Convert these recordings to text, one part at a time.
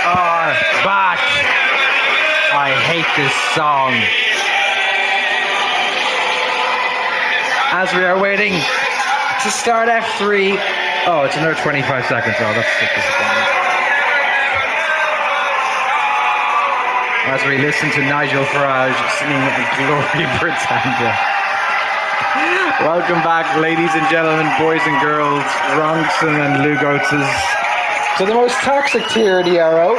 are back. I hate this song. As we are waiting to start F3. Oh, it's another 25 seconds. Oh, that's so disappointing. As we listen to Nigel Farage singing Glory Britannia. Welcome back, ladies and gentlemen, boys and girls, Ronson and Lugotzes, to the most toxic tier of the Arrow.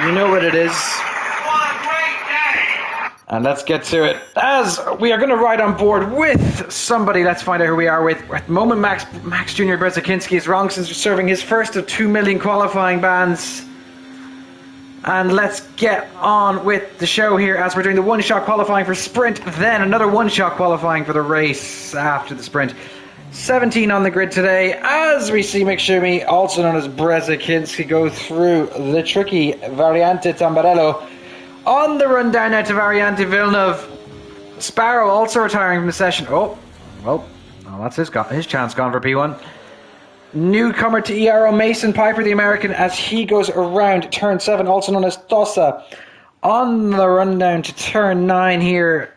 You know what it is. And let's get to it. As we are going to ride on board with somebody, let's find out who we are with. At the moment, Max Jr. Brzezinski is Ronson's serving his first of 2 million qualifying bans. And let's get on with the show here as we're doing the one-shot qualifying for sprint, then another one-shot qualifying for the race after the sprint. 17 on the grid today as we see McShumi, also known as Brzezinski, go through the tricky Variante Tamburello. On the run down now to Variante Villeneuve. Sparrow also retiring from the session. Oh, well, that's his chance gone for P1. Newcomer to ERO, Mason Piper, the American, as he goes around turn 7, also known as Tosa. On the run down to turn 9 here.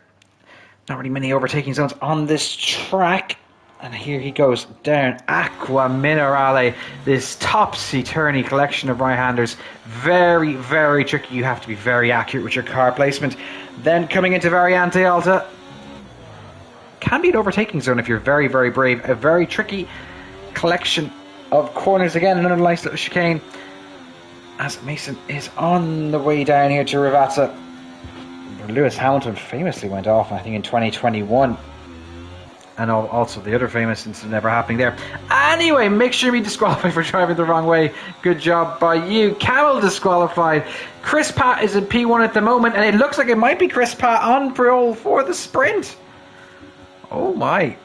Not really many overtaking zones on this track. And here he goes down Aqua Minerale, this topsy-turvy collection of right-handers. Very, very tricky. You have to be very accurate with your car placement. Then coming into Variante Alta. Can be an overtaking zone if you're very, very brave. A very tricky collection of corners again, another nice little chicane as Mason is on the way down here to Rivazza. Lewis Hamilton famously went off, I think, in 2021, and also the other famous incident never happening there. Anyway, make sure you disqualify for driving the wrong way. Good job by you. Camel disqualified. Chris Pat is in P1 at the moment, and it looks like it might be Chris Pat on parole for the sprint. Oh my.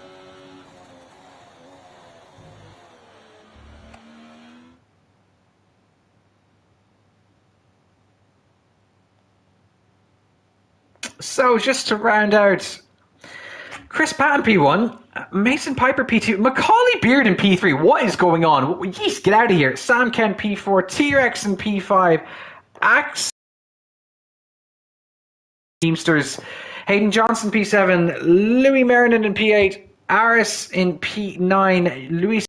So, just to round out, Chris Patton P1, Mason Piper P2, Macaulay Beard in P3. What is going on? Yeesh, get out of here. Sam Kent P4, T-Rex in P5, Axe Teamsters, Hayden Johnson P7, Louis Meriden in P8, Aris in P9, Luis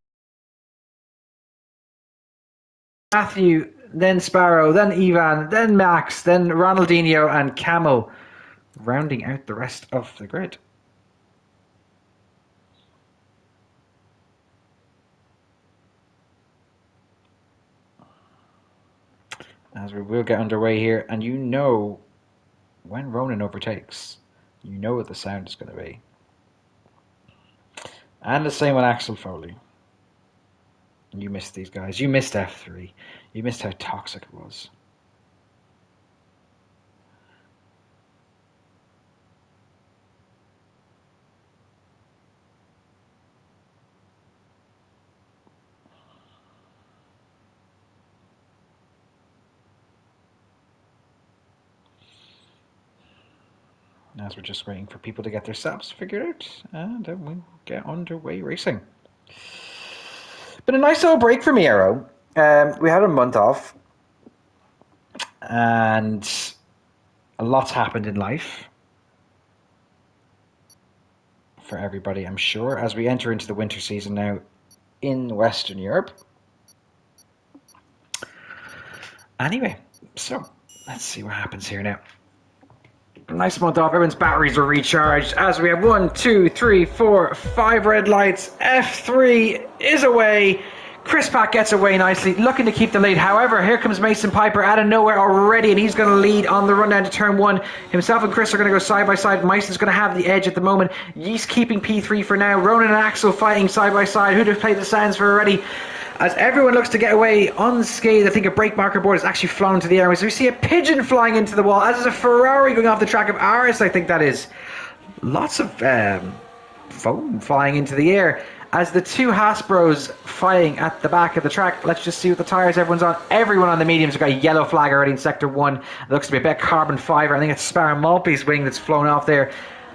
Matthew, then Sparrow, then Ivan, then Max, then Ronaldinho and Camel, rounding out the rest of the grid. As we will get underway here, and you know when Ronan overtakes, you know what the sound is going to be. And the same with Axel Foley. You missed these guys. You missed F3. You missed how toxic it was. As we're just waiting for people to get their setups figured out, and then we'll get underway racing. Been a nice little break from Aero. We had a month off, and a lot's happened in life for everybody, I'm sure, as we enter into the winter season now in Western Europe. Anyway, so let's see what happens here now. Nice month off, everyone's batteries are recharged as we have 1, 2, 3, 4, 5 red lights. F3 is away. Chris Pat gets away nicely, looking to keep the lead. However, here comes Mason Piper out of nowhere already, and he's going to lead on the run down to turn 1. Himself and Chris are going to go side by side. Mason's going to have the edge at the moment. Yeast keeping P3 for now. Ronan and Axel fighting side by side. Who'd have played the sounds for already? As everyone looks to get away unscathed, I think a brake marker board is actually flown into the air. So we see a pigeon flying into the wall, as is a Ferrari going off the track of Aris, I think that is. Lots of foam flying into the air. As the two Hasbros fighting at the back of the track. Let's just see what the tyres everyone's on. Everyone on the mediums have got a yellow flag already in Sector 1. It looks to be a bit of carbon fibre. I think it's Sparrow Maltby's wing that's flown off there.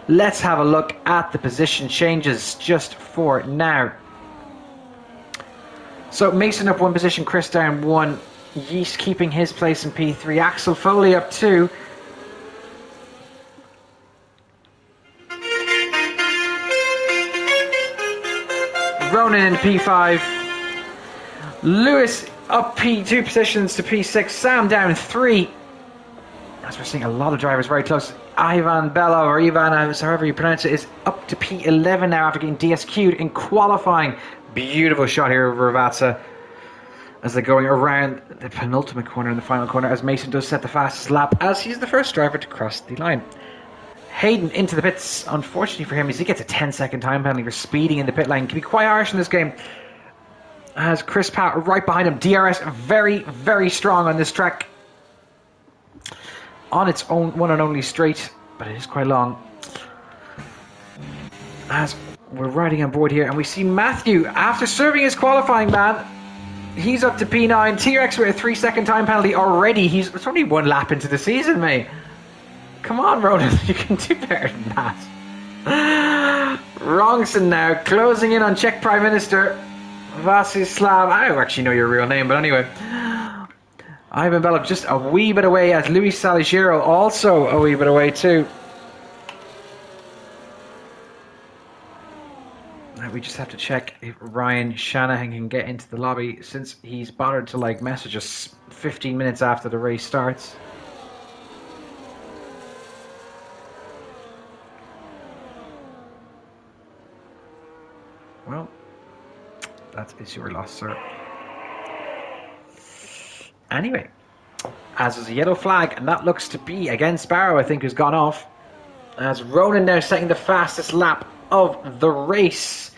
Let's have a look at the position changes just for now. So Mason up 1 position, Chris down 1. Yeast keeping his place in P3. Axel Foley up 2. Ronan in P5. Lewis up P2 positions to P6. Sam down 3. As we're seeing a lot of drivers very close. Ivan Belov, or Ivan, however you pronounce it, is up to P11 now after getting DSQ'd in qualifying. Beautiful shot here of Ravazza as they're going around the penultimate corner in the final corner, as Mason does set the fastest lap as he's the first driver to cross the line. Hayden into the pits. Unfortunately for him, as he gets a 10-second time penalty for speeding in the pit lane. Can be quite harsh in this game. As Chris Pat right behind him. DRS very, very strong on this track. On its own one and only straight, but it is quite long. As we're riding on board here, and we see Matthew, after serving his qualifying ban, he's up to P9. T-Rex with a 3-second time penalty already. It's only 1 lap into the season, mate. Come on, Ronan, you can do better than that. Rongson now closing in on Czech Prime Minister Vasislav. I don't actually know your real name, but anyway. Ivan Belov just a wee bit away, as Luis Saligero also a wee bit away too. Now we just have to check if Ryan Shanahan can get into the lobby, since he's bothered to message us 15 minutes after the race starts. Well, that is your loss, sir. Anyway, as is a yellow flag, and that looks to be against Sparrow, I think, who's gone off. As Ronan now setting the fastest lap of the race,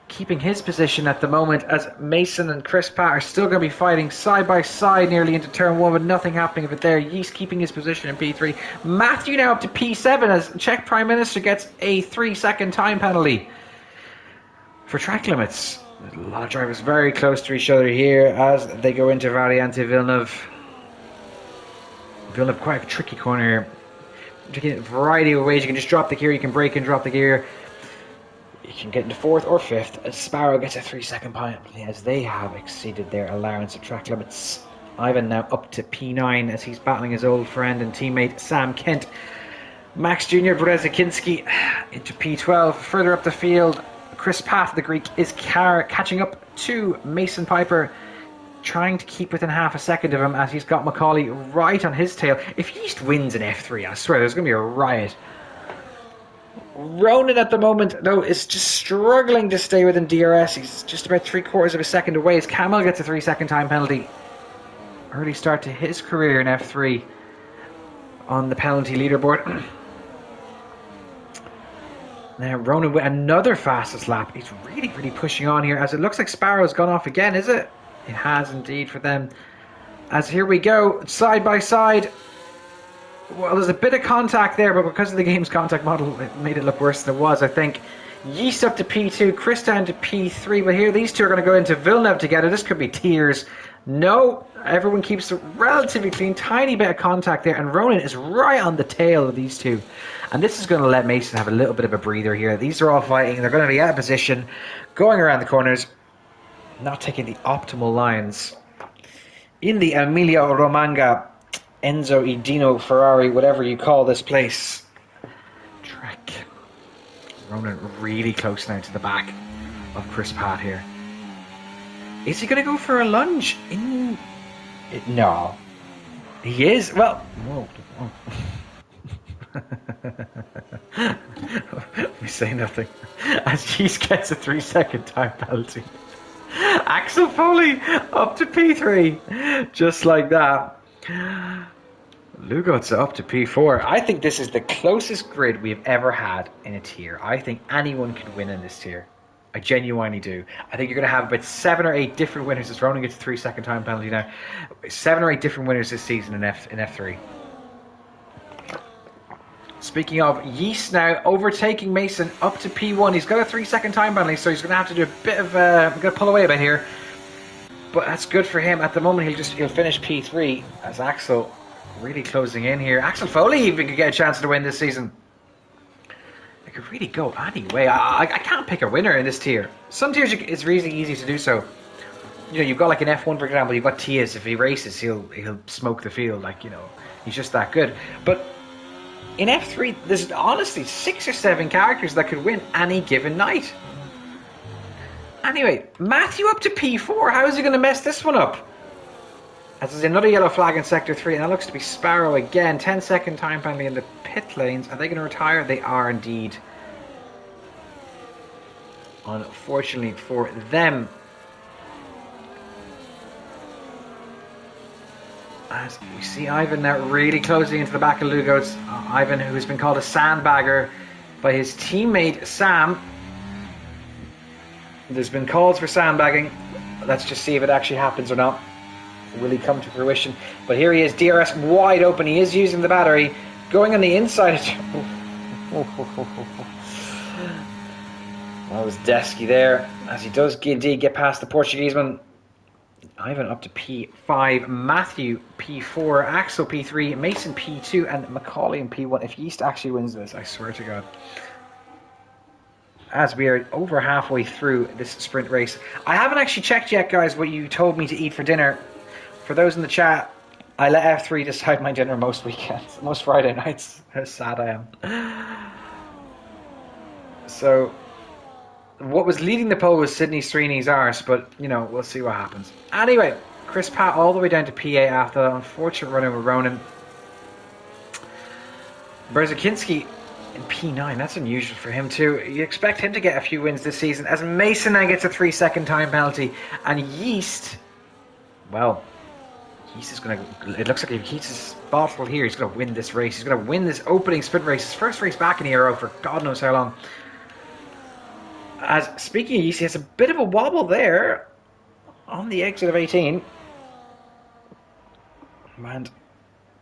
keeping his position at the moment, as Mason and Chris Pat are still going to be fighting side by side nearly into turn 1, with nothing happening of it there. Yeast keeping his position in P3. Matthew now up to P7 as Czech Prime Minister gets a 3-second time penalty for track limits. A lot of drivers very close to each other here as they go into Variante Villeneuve. Villeneuve, quite a tricky corner here. Taking a variety of ways. You can just drop the gear, you can brake and drop the gear. You can get into 4th or 5th. As Sparrow gets a 3-second penalty as they have exceeded their allowance of track limits. Ivan now up to P9 as he's battling his old friend and teammate Sam Kent. Max Jr. Brzezinski into P12. Further up the field, Chris Pat, the Greek, is catching up to Mason Piper, trying to keep within half a second of him as he's got Macaulay right on his tail. If Yeast wins in F3, I swear there's going to be a riot. Ronan at the moment, though, is just struggling to stay within DRS. He's just about 3/4 of a second away as Camel gets a 3-second time penalty. Early start to his career in F3 on the penalty leaderboard. Now Ronan with another fastest lap. He's really, really pushing on here, as it looks like Sparrow's gone off again, is it? It has indeed for them. As here we go, side by side. Well, there's a bit of contact there, but because of the game's contact model, it made it look worse than it was, I think. Yeast up to P2, Chris down to P3, but here these two are going to go into Villeneuve together. This could be tears. No, everyone keeps a relatively clean, tiny bit of contact there, and Ronan is right on the tail of these two. And this is going to let Mason have a little bit of a breather here. These are all fighting, they're going to be out of position, going around the corners, not taking the optimal lines. In the Emilia Romagna, Enzo Edino Ferrari, whatever you call this place, track. Ronan really close now to the back of Chris Pat here. Is he going to go for a lunge? No. He is? Well, whoa. We say nothing. As Cheese gets a 3-second time penalty. Axel Foley up to P3. Just like that. Lugot's up to P4. I think this is the closest grid we've ever had in a tier. I think anyone could win in this tier. I genuinely do. I think you're going to have about 7 or 8 different winners. As Ronan gets a 3-second time penalty now. 7 or 8 different winners this season in F3. Speaking of, Yeast now overtaking Mason up to P1. He's got a 3-second time penalty, so he's going to have to do a bit of going to pull away a bit here. But that's good for him. At the moment, he'll finish P3 as Axel really closing in here. Axel Foley even could get a chance to win this season. It could really go anyway. I can't pick a winner in this tier. Some tiers it's really easy to do so. you know, you've got like an F1, for example, you've got Tias. If he races, he'll smoke the field. Like, you know, he's just that good. But in F3, there's honestly 6 or 7 characters that could win any given night. Anyway, Matthew up to P4. How is he going to mess this one up? As there's another yellow flag in Sector 3, and that looks to be Sparrow again. 10-second time penalty in the pit lanes. Are they going to retire? They are indeed. Unfortunately for them. As we see Ivan now really closing into the back of Lugo's. Ivan, who has been called a sandbagger by his teammate Sam. There's been calls for sandbagging. Let's just see if it actually happens or not. Will he come to fruition? But here he is, DRS wide open. He is using the battery. Going on the inside. That was Desky there. As he does indeed get past the Portugueseman. Ivan up to P5, Matthew P4, Axel P3, Mason P2, and Macaulay in P1. If Yeast actually wins this, I swear to God. As we are over halfway through this sprint race. I haven't actually checked yet, guys, what you told me to eat for dinner. For those in the chat, I let F3 decide my dinner most weekends, most Friday nights. How sad I am. So, what was leading the poll was Sydney Srini's arse, but, you know, we'll see what happens. Anyway, Chris Pat all the way down to P8 after that unfortunate run-in with Ronan. Berzakinski in P9, that's unusual for him too. You expect him to get a few wins this season, as Mason now gets a 3-second time penalty, and Yeast, well, Yeast is going to, it looks like if Yeast is bottled here, he's going to win this race. He's going to win this opening sprint race, his first race back in the Euro for God knows how long. As speaking of Yeast, he has a bit of a wobble there on the exit of 18. And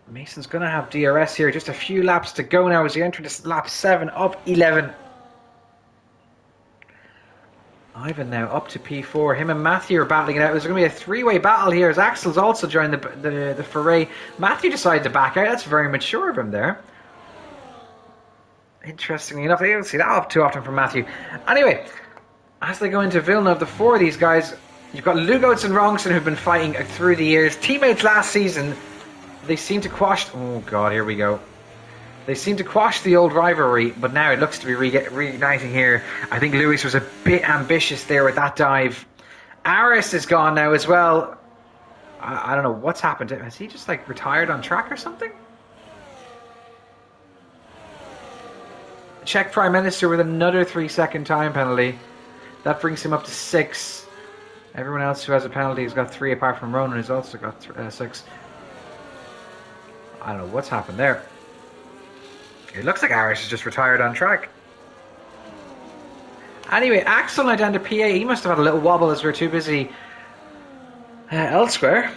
Mason's going to have DRS here. Just a few laps to go now as he enters this lap 7 of 11. Ivan now up to P4. Him and Matthew are battling it out. There's going to be a 3-way battle here as Axel's also joined the foray. Matthew decided to back out. That's very mature of him there. Interestingly enough, I don't see that too often from Matthew. Anyway, as they go into Villeneuve, the 4 of these guys, you've got Lugots and Rongson who've been fighting through the years. Teammates last season, they seem to quash... Oh God, here we go. They seem to quash the old rivalry, but now it looks to be reigniting here. I think Lewis was a bit ambitious there with that dive. Aris is gone now as well. I don't know what's happened to him. Has he just like retired on track or something? Czech Prime Minister with another 3-second time penalty. That brings him up to 6. Everyone else who has a penalty has got 3 apart from Ronan, who's also got 6. I don't know what's happened there. It looks like Arish has just retired on track. Anyway, Axel now down to PA. He must have had a little wobble as we were too busy elsewhere.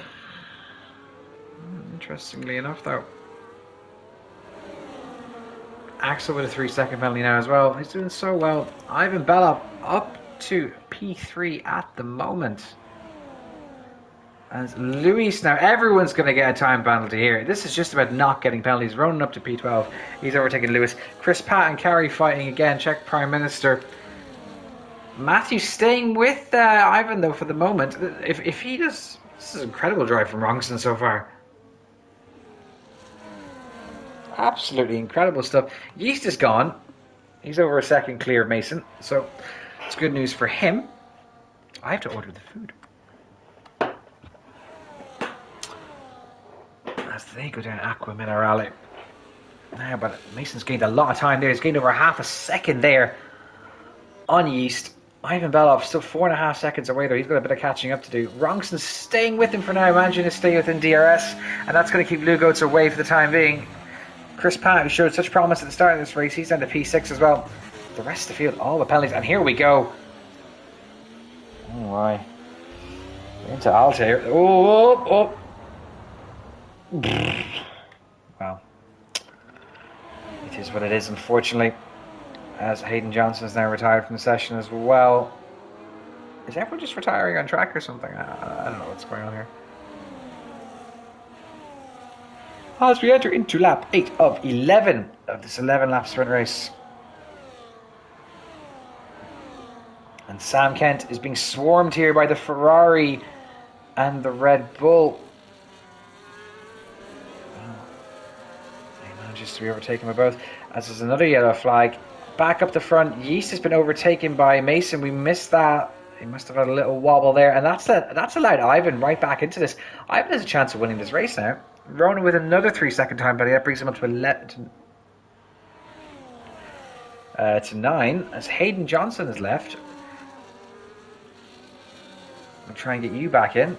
Interestingly enough, though. Axel with a 3-second penalty now as well. He's doing so well. Ivan Belov up to P3 at the moment. As Luis now, everyone's going to get a time penalty here. This is just about not getting penalties. Ronan up to P12. He's overtaking Lewis. Chris Pat and Carey fighting again. Czech Prime Minister. Matthew staying with Ivan though for the moment. If he does, this is an incredible drive from Rongson so far. Absolutely incredible stuff. Yeast is gone. He's over a second clear of Mason, so it's good news for him. I have to order the food. As they go down Aqua Minerale. Now, but Mason's gained a lot of time there. He's gained over half a second there on Yeast. Ivan Belov still 4.5 seconds away though. He's got a bit of catching up to do. Rongson staying with him for now, managing to stay within DRS, and that's going to keep Lugots away for the time being. Chris Pat, who showed such promise at the start of this race, he's down to P6 as well. The rest of the field, all the penalties, and here we go. Oh my. Into Altair. Oh. Well, it is what it is, unfortunately. As Hayden Johnson is now retired from the session as well. Is everyone just retiring on track or something? I don't know what's going on here. As we enter into lap 8 of 11 of this 11-lap sprint race. And Sam Kent is being swarmed here by the Ferrari and the Red Bull. He manages to be overtaken by both. As there's another yellow flag. Back up the front. Yeast has been overtaken by Mason. We missed that. He must have had a little wobble there, and that's allowed Ivan right back into this. Ivan has a chance of winning this race now. Ronan with another 3-second time penalty. That brings him up to 11 to 9. As Hayden Johnson is left. I'll try and get you back in.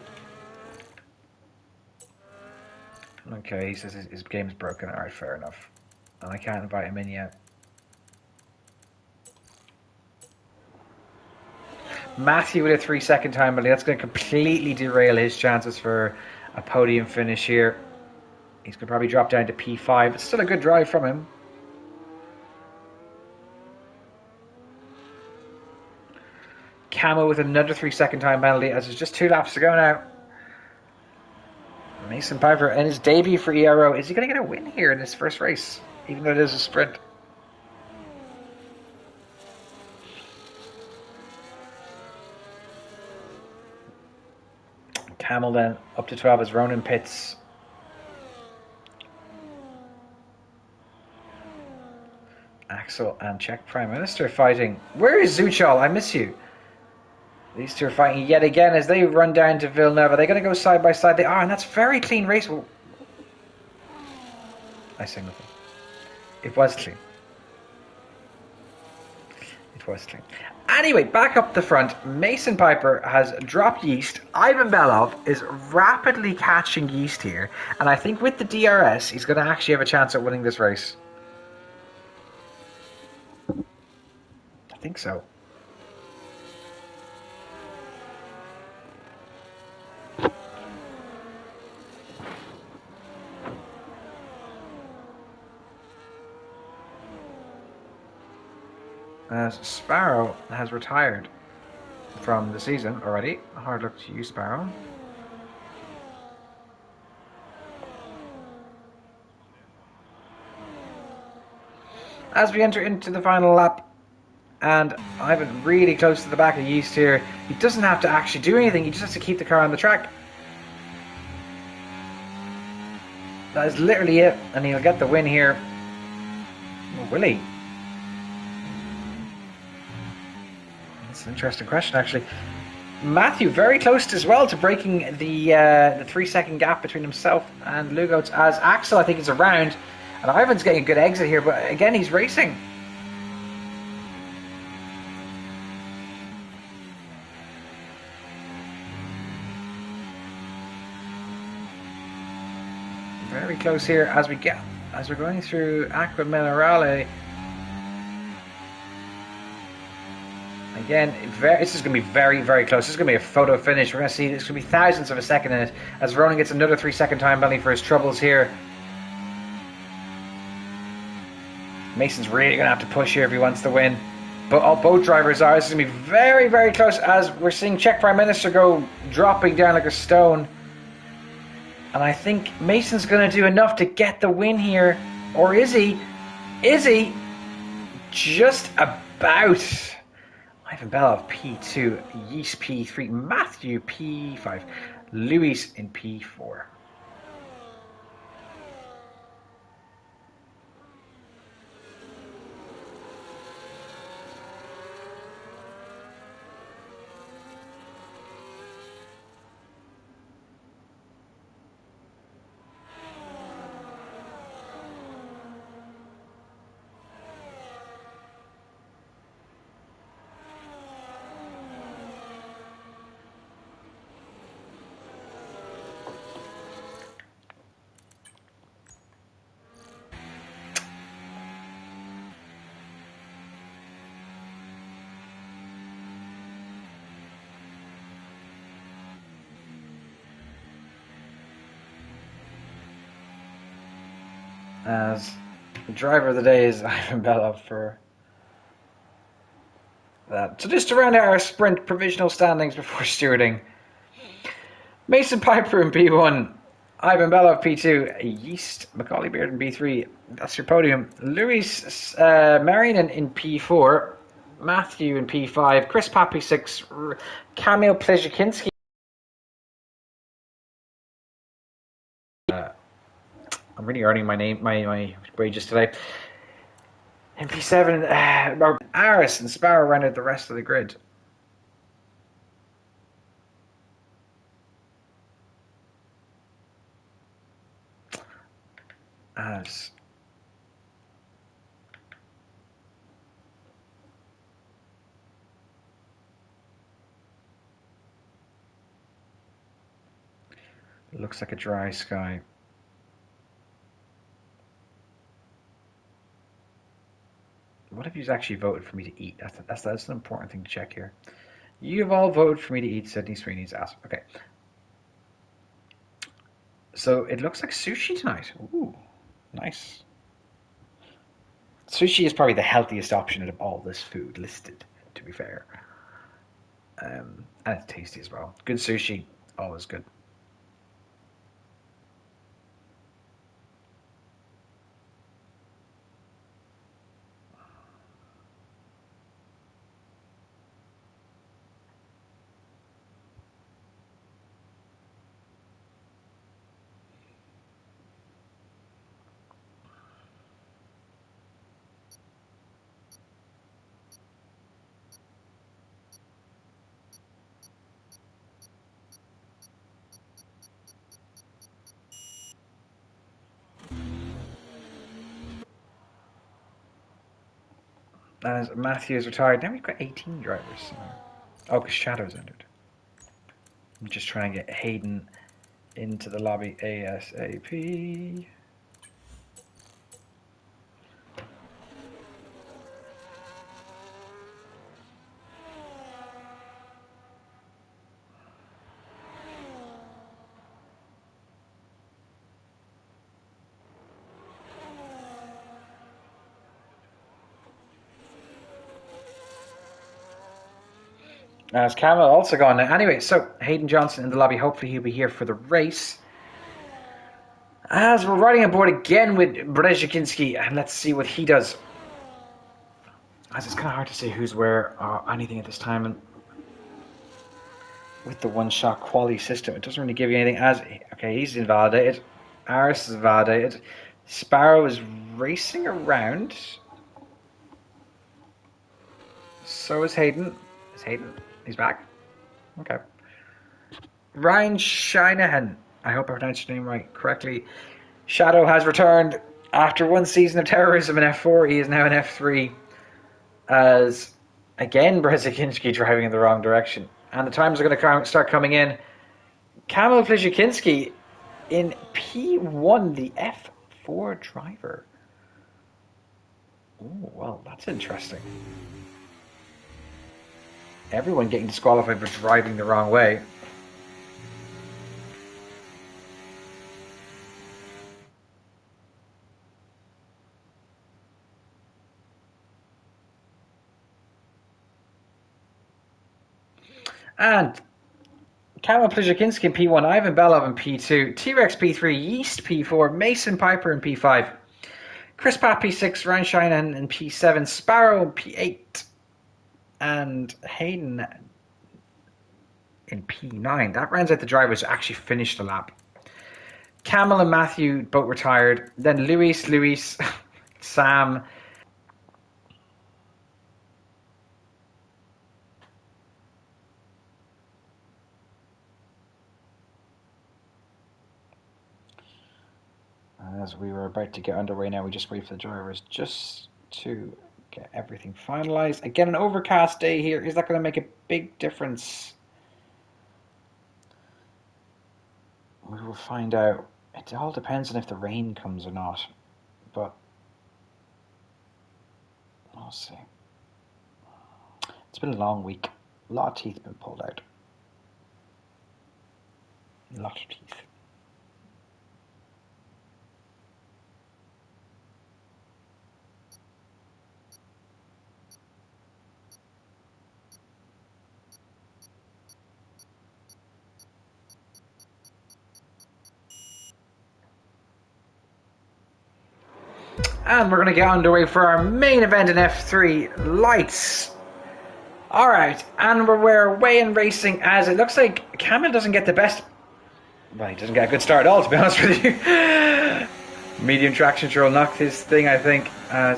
Okay, he says his game's broken. Alright, fair enough. And I can't invite him in yet. Matthew with a 3-second time penalty. That's going to completely derail his chances for a podium finish here. He's going to probably drop down to P5. It's still a good drive from him. Camo with another 3-second time penalty as there's just 2 laps to go now. Mason Piper in his debut for ERO. Is he going to get a win here in this first race? Even though it is a sprint. Camel then up to 12 as Ronan pits. Axel and Czech Prime Minister fighting. Where is Zuchal? I miss you. These two are fighting yet again as they run down to Villeneuve. Are they going to go side by side? They are, and that's very clean race. I say nothing. It was clean. It was clean. Anyway, back up the front. Mason Piper has dropped Yeast. Ivan Belov is rapidly catching Yeast here. And I think with the DRS, he's going to actually have a chance at winning this race. I think so. As Sparrow has retired from the season already. Hard luck to you, Sparrow. As we enter into the final lap, and Ivan really close to the back of Yeast here. He doesn't have to actually do anything, he just has to keep the car on the track. That is literally it, and he'll get the win here. Oh, will he? That's an interesting question, actually. Matthew very close as well to breaking the 3-second gap between himself and Lugots, as Axel I think is around, and Ivan's getting a good exit here, but again he's racing. Very close here as we're going through Aqua Minerale. Again, this is going to be very, very close. This is going to be a photo finish. We're going to see this going to be thousandths of a second in it as Ronan gets another 3-second time penalty for his troubles here. Mason's really going to have to push here if he wants to win. But both drivers are. This is going to be very, very close as we're seeing Czech Prime Minister go dropping down like a stone. And I think Mason's going to do enough to get the win here. Or is he? Is he? Just about. Ivan Belov P2, Yeast P3, Matthew P5, Luis in P4. As the driver of the day is Ivan Belov for that. So just to round out our sprint provisional standings before stewarding. Mason Piper in P1, Ivan Belov P2, Yeast, Macaulay Beard in P3. That's your podium. Luis Marion in P4, Matthew in P5, Chris Pappy 6, Kamil Plezhikinski I'm really earning my wages today. In P7, Aris and Sparrow ran out the rest of the grid. As it looks like a dry sky. What if you actually voted for me to eat? That's an important thing to check here. You've all voted for me to eat Sydney Sweeney's ass. Okay. So it looks like sushi tonight. Ooh, nice. Sushi is probably the healthiest option out of all this food listed, to be fair. And it's tasty as well. Good sushi, always good. As Matthew is retired, now we've got 18 drivers. Oh, because Shadow's entered. I'm just trying to get Hayden into the lobby ASAP. As Camel also gone now. Anyway, so Hayden Johnson in the lobby. Hopefully he'll be here for the race. As we're riding aboard again with Brzezinski, and let's see what he does. As it's kind of hard to say who's where or anything at this time, and with the one-shot quality system, it doesn't really give you anything. As okay, he's invalidated. Aris is invalidated. Sparrow is racing around. So is Hayden. Is Hayden? He's back. Okay. Ryan Shinahan. I hope I pronounced your name correctly. Shadow has returned after one season of terrorism in F4. He is now in F3. As again, Brzezinski driving in the wrong direction. And the times are going to start coming in. Kamil Brzezinski in P1, the F4 driver. Oh, well, that's interesting. Everyone getting disqualified for driving the wrong way. And Kamil Brzezinski in P1, Ivan Belov in P2, T-Rex P3, Yeast P4, Mason Piper in P5, Chris Pat P6, Ryan Shinahan in P7, Sparrow in P8, and Hayden in P9. That rounds out the drivers who actually finished the lap. Camel and Matthew both retired. Then Luis, Sam. As we were about to get underway now, we just wait for the drivers just to get everything finalized. Again, an overcast day here. Is that going to make a big difference? We will find out. It all depends on if the rain comes or not. But we'll see. It's been a long week. A lot of teeth been pulled out. A lot of teeth. And we're going to get underway for our main event in F3, Lights. Alright, and we're away in racing as it looks like Camel doesn't get the best Well, he doesn't get a good start at all, to be honest with you. Medium traction control knocked his thing, I think.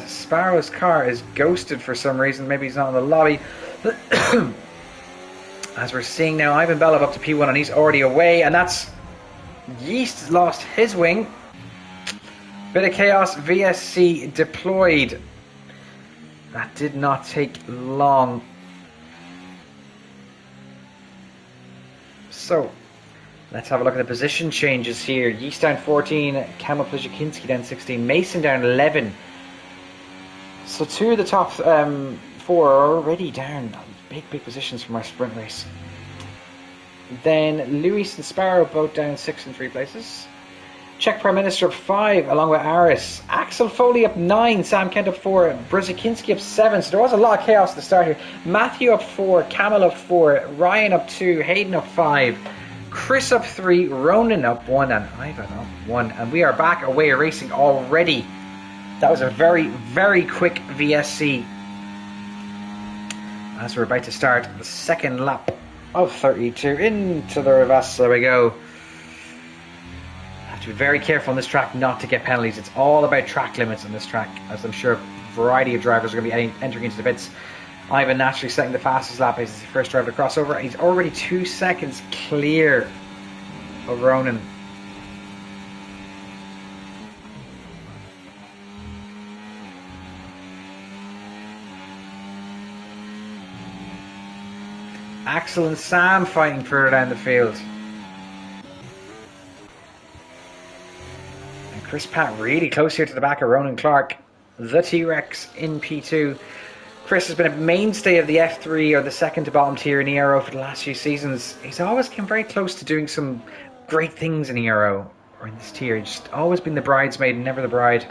Sparrow's car is ghosted for some reason. Maybe he's not in the lobby. As we're seeing now, Ivan Belov up to P1 and he's already away. And that's... Yeast has lost his wing. Bit of chaos. VSC deployed. That did not take long. So... let's have a look at the position changes here. Yeast down 14, Kamil Plizhikinski down 16, Mason down 11. So two of the top four are already down. Big positions from our sprint race. Then Luis and Sparrow both down 6 and 3 places. Czech Prime Minister up 5 along with Aris. Axel Foley up 9, Sam Kent up 4, Brzezinski up 7. So there was a lot of chaos at the start here. Matthew up 4, Kamil up 4, Ryan up 2, Hayden up 5. Chris up 3, Ronan up 1, and Ivan up 1. And we are back away racing already. That was a very, very quick VSC. As we're about to start the second lap of 32 into the reverse. There we go. Have to be very careful on this track not to get penalties. It's all about track limits on this track, as I'm sure a variety of drivers are going to be entering into the pits. Ivan naturally setting the fastest lap as the first driver to cross over. He's already 2 seconds clear of Ronan. Axel and Sam fighting further down the field. And Chris Pratt really close here to the back of Ronan Clark. The T-Rex in P2. Chris has been a mainstay of the F3 or the second to bottom tier in ERO for the last few seasons. He's always come very close to doing some great things in ERO or in this tier. He's just always been the bridesmaid and never the bride.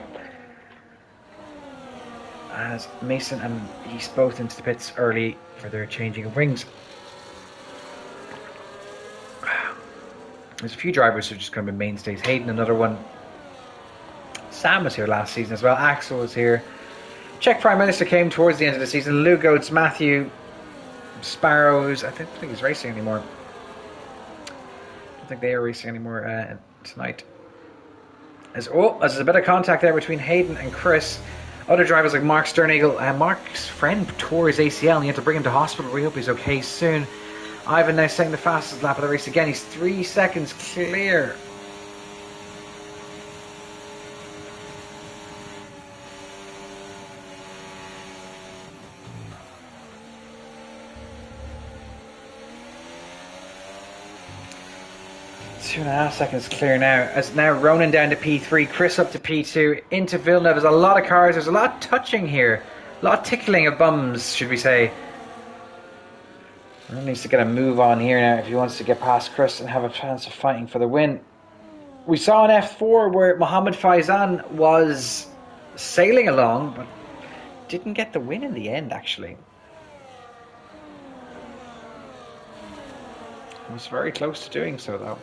As Mason and East both into the pits early for their changing of wings. There's a few drivers who are just going to be mainstays. Hayden, another one. Sam was here last season as well. Axel was here. Czech Prime Minister came towards the end of the season. Lou Goetz, Matthew, Sparrows. I don't think he's racing anymore. I don't think they are racing anymore tonight. There's a bit of contact there between Hayden and Chris. Other drivers like Mark Sterneagle. Mark's friend tore his ACL and he had to bring him to hospital. We hope he's okay soon. Ivan now setting the fastest lap of the race again. He's 3 seconds clear. Two and a half seconds clear now. As now Ronan down to P3, Chris up to P2, into Villeneuve. There's a lot of cars. There's a lot of touching here. A lot of tickling of bums, should we say. Ronan needs to get a move on here now if he wants to get past Chris and have a chance of fighting for the win. We saw an F4 where Mohammed Faizan was sailing along, but didn't get the win in the end, actually. He was very close to doing so, though.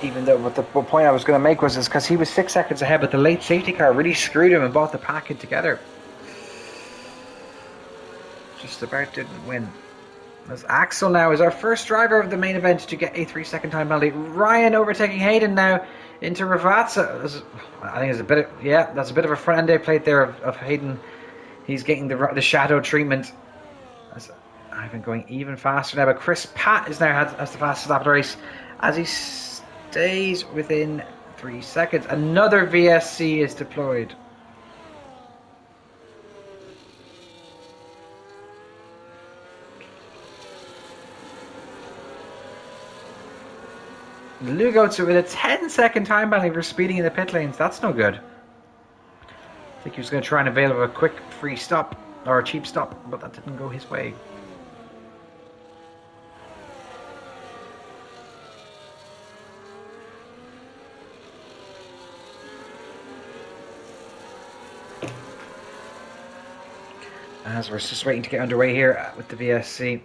Even though, but the point I was going to make was because he was 6 seconds ahead, but the late safety car really screwed him and brought the packet together. Just about didn't win. As Axel now is our first driver of the main event to get a 3 second time penalty. Ryan overtaking Hayden now into Ravazza. I think it's a bit of, yeah, that's a bit of a front end plate there of Hayden. He's getting the shadow treatment. As I've been going even faster now, but Chris Pratt is now has the fastest lap of the race as he stays within 3 seconds. Another VSC is deployed. Lugot's with a 10-second time penalty for speeding in the pit lanes. That's no good. I think he was going to try and avail of a quick free stop or a cheap stop, but that didn't go his way. As we're just waiting to get underway here with the VSC.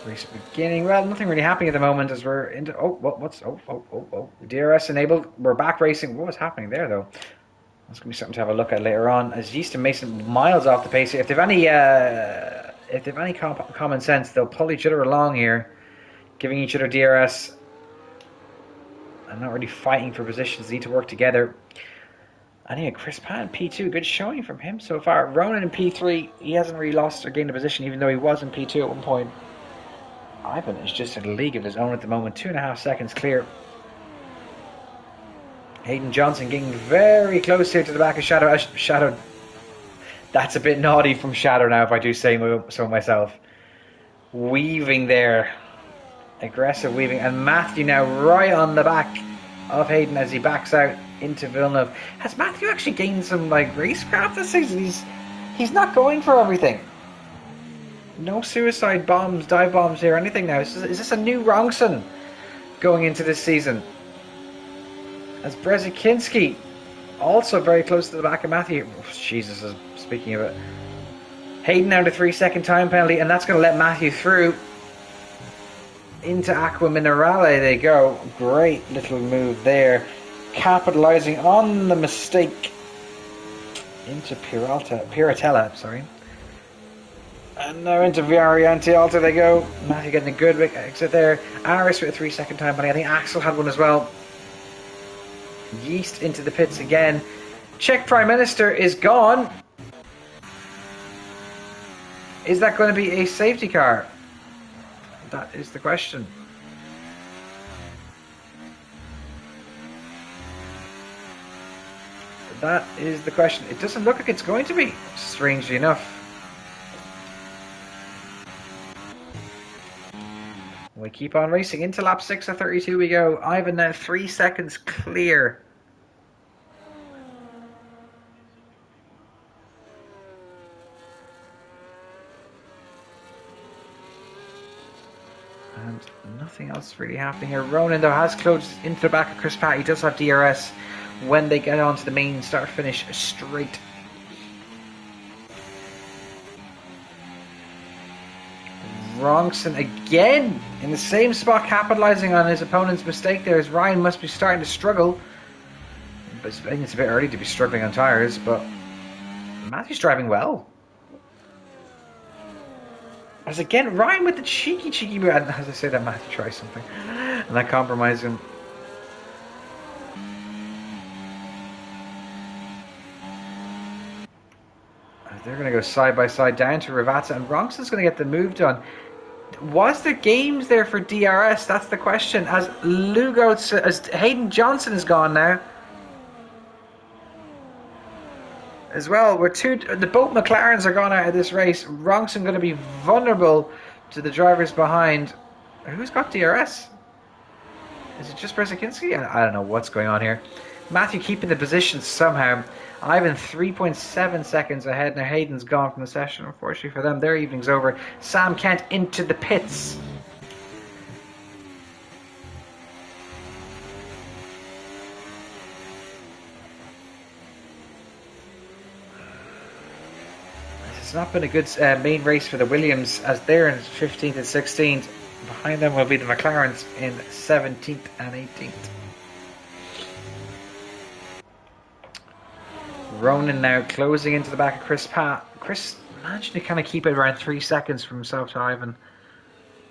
Race beginning. Well, nothing really happening at the moment as we're into. Oh, what's. Oh. DRS enabled. We're back racing. What was happening there, though? That's going to be something to have a look at later on. As Yeast and Mason miles off the pace here. If they've any common sense, they'll pull each other along here, giving each other DRS. And not really fighting for positions. They need to work together. And yeah, Chris Pan, P2, good showing from him so far. Ronan in P3, he hasn't really lost or gained a position, even though he was in P2 at one point. Ivan is just in a league of his own at the moment, 2.5 seconds clear. Hayden Johnson getting very close here to the back of Shadow. Shadow, that's a bit naughty from Shadow now, if I do say so myself. Weaving there. Aggressive weaving. And Matthew now right on the back of Hayden as he backs out into Villeneuve. Has Matthew actually gained some racecraft this season? He's not going for everything. No suicide bombs, dive bombs here, anything now. Is this a new Rongson going into this season? As Brzezinski also very close to the back of Matthew. Oh, Jesus, speaking of it. Hayden now the 3-second time penalty, and that's going to let Matthew through. Into Aqua Minerale they go. Great little move there. Capitalizing on the mistake. Into Piratella, sorry. And now into Variante Alta they go. Matthew getting a good exit there. Aris with a 3-second time penalty. I think Axel had one as well. Yeast into the pits again. Czech Prime Minister is gone. Is that going to be a safety car? That is the question. That is the question. It doesn't look like it's going to be, strangely enough. We keep on racing. Into lap 6 of 32 we go. Ivan now 3 seconds clear. And nothing else really happening here. Ronan though has closed into the back of Chris Pratt. He does have DRS when they get onto the main start-finish straight. Rongson again in the same spot, capitalizing on his opponent's mistake there, as Ryan must be starting to struggle. But I think it's a bit early to be struggling on tyres, but Matthew's driving well. As again, Ryan with the cheeky move. As I say that, Matthew tries something and that compromised him. They're going to go side by side down to Ravazza, and Ronson's going to get the move done. Was there games there for DRS? That's the question. As Hayden Johnson is gone now. As well, both McLarens are gone out of this race. Rongson going to be vulnerable to the drivers behind. Who's got DRS? Is it just Brzezinski? I don't know what's going on here. Matthew keeping the position somehow. Ivan 3.7 seconds ahead. Now Hayden's gone from the session. Unfortunately for them, their evening's over. Sam Kent into the pits. It's not been a good main race for the Williams, as they're in 15th and 16th. Behind them will be the McLarens in 17th and 18th. Ronan now closing into the back of Chris Pat. Chris managed to kind of keep it around 3 seconds from himself to Ivan.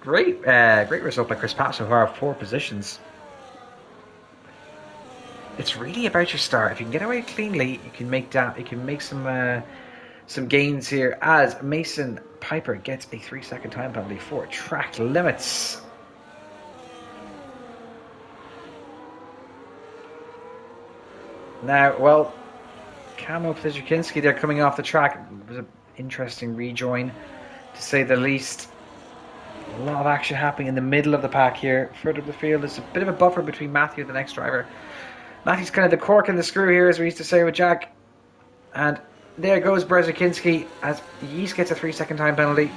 Great result by Chris Pat so far, 4 positions. It's really about your start. If you can get away cleanly, you can make some gains here, as Mason Piper gets a 3-second time penalty for track limits. Now, well, Kamo Plizhakinski, they're coming off the track. It was an interesting rejoin, to say the least. A lot of action happening in the middle of the pack here. Further up the field, there's a bit of a buffer between Matthew and the next driver. Matthew's kind of the cork in the screw here, as we used to say with Jack. And there goes Brzezinski, as Yeast gets a 3-second time penalty.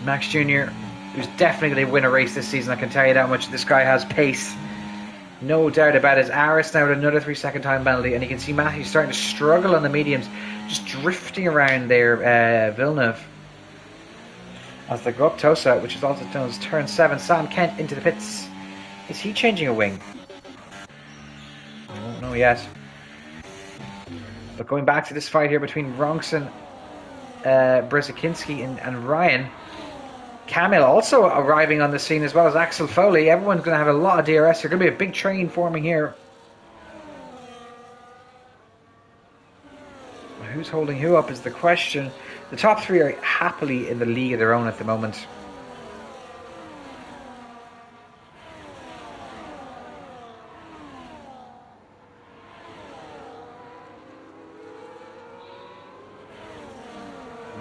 Max Jr., who's definitely going to win a race this season, I can tell you that much. This guy has pace. No doubt about it. Aris now with another 3-second time penalty, and you can see Matthew starting to struggle on the mediums, just drifting around there, Villeneuve. As they go up Tosa, which is also known as turn 7, Sam Kent into the pits. Is he changing a wing? I won't know yet. But going back to this fight here between Ronson, Brzezinski and Ryan. Camille also arriving on the scene as well as Axel Foley. Everyone's going to have a lot of DRS. There's going to be a big train forming here. Who's holding who up is the question. The top three are happily in the league of their own at the moment.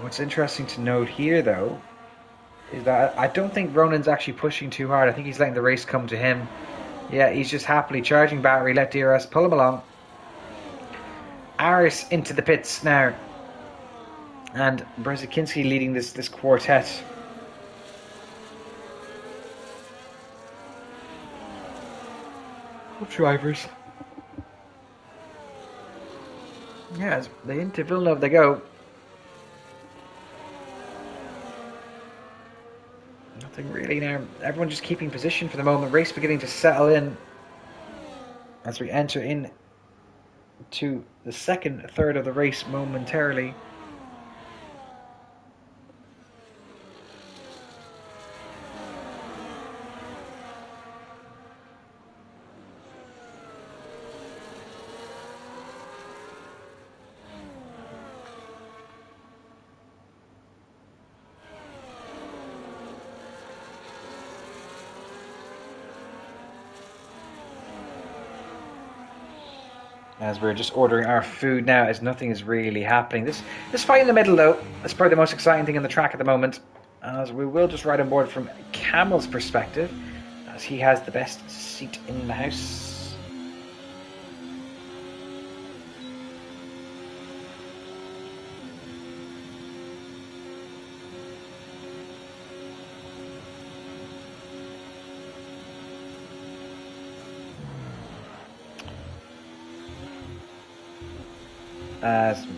What's interesting to note here, though, is that I don't think Ronan's actually pushing too hard. I think he's letting the race come to him. Yeah, he's just happily charging battery, let DRS pull him along. Aris into the pits now. And Brzezinski leading this quartet. Drivers. Yeah, they into Villeneuve they go. Nothing really now. Everyone just keeping position for the moment. Race beginning to settle in as we enter in to the second third of the race momentarily. As we're just ordering our food now, as nothing is really happening. This fight in the middle, though, is probably the most exciting thing on the track at the moment. As we will just ride on board from Camel's perspective, as he has the best seat in the house.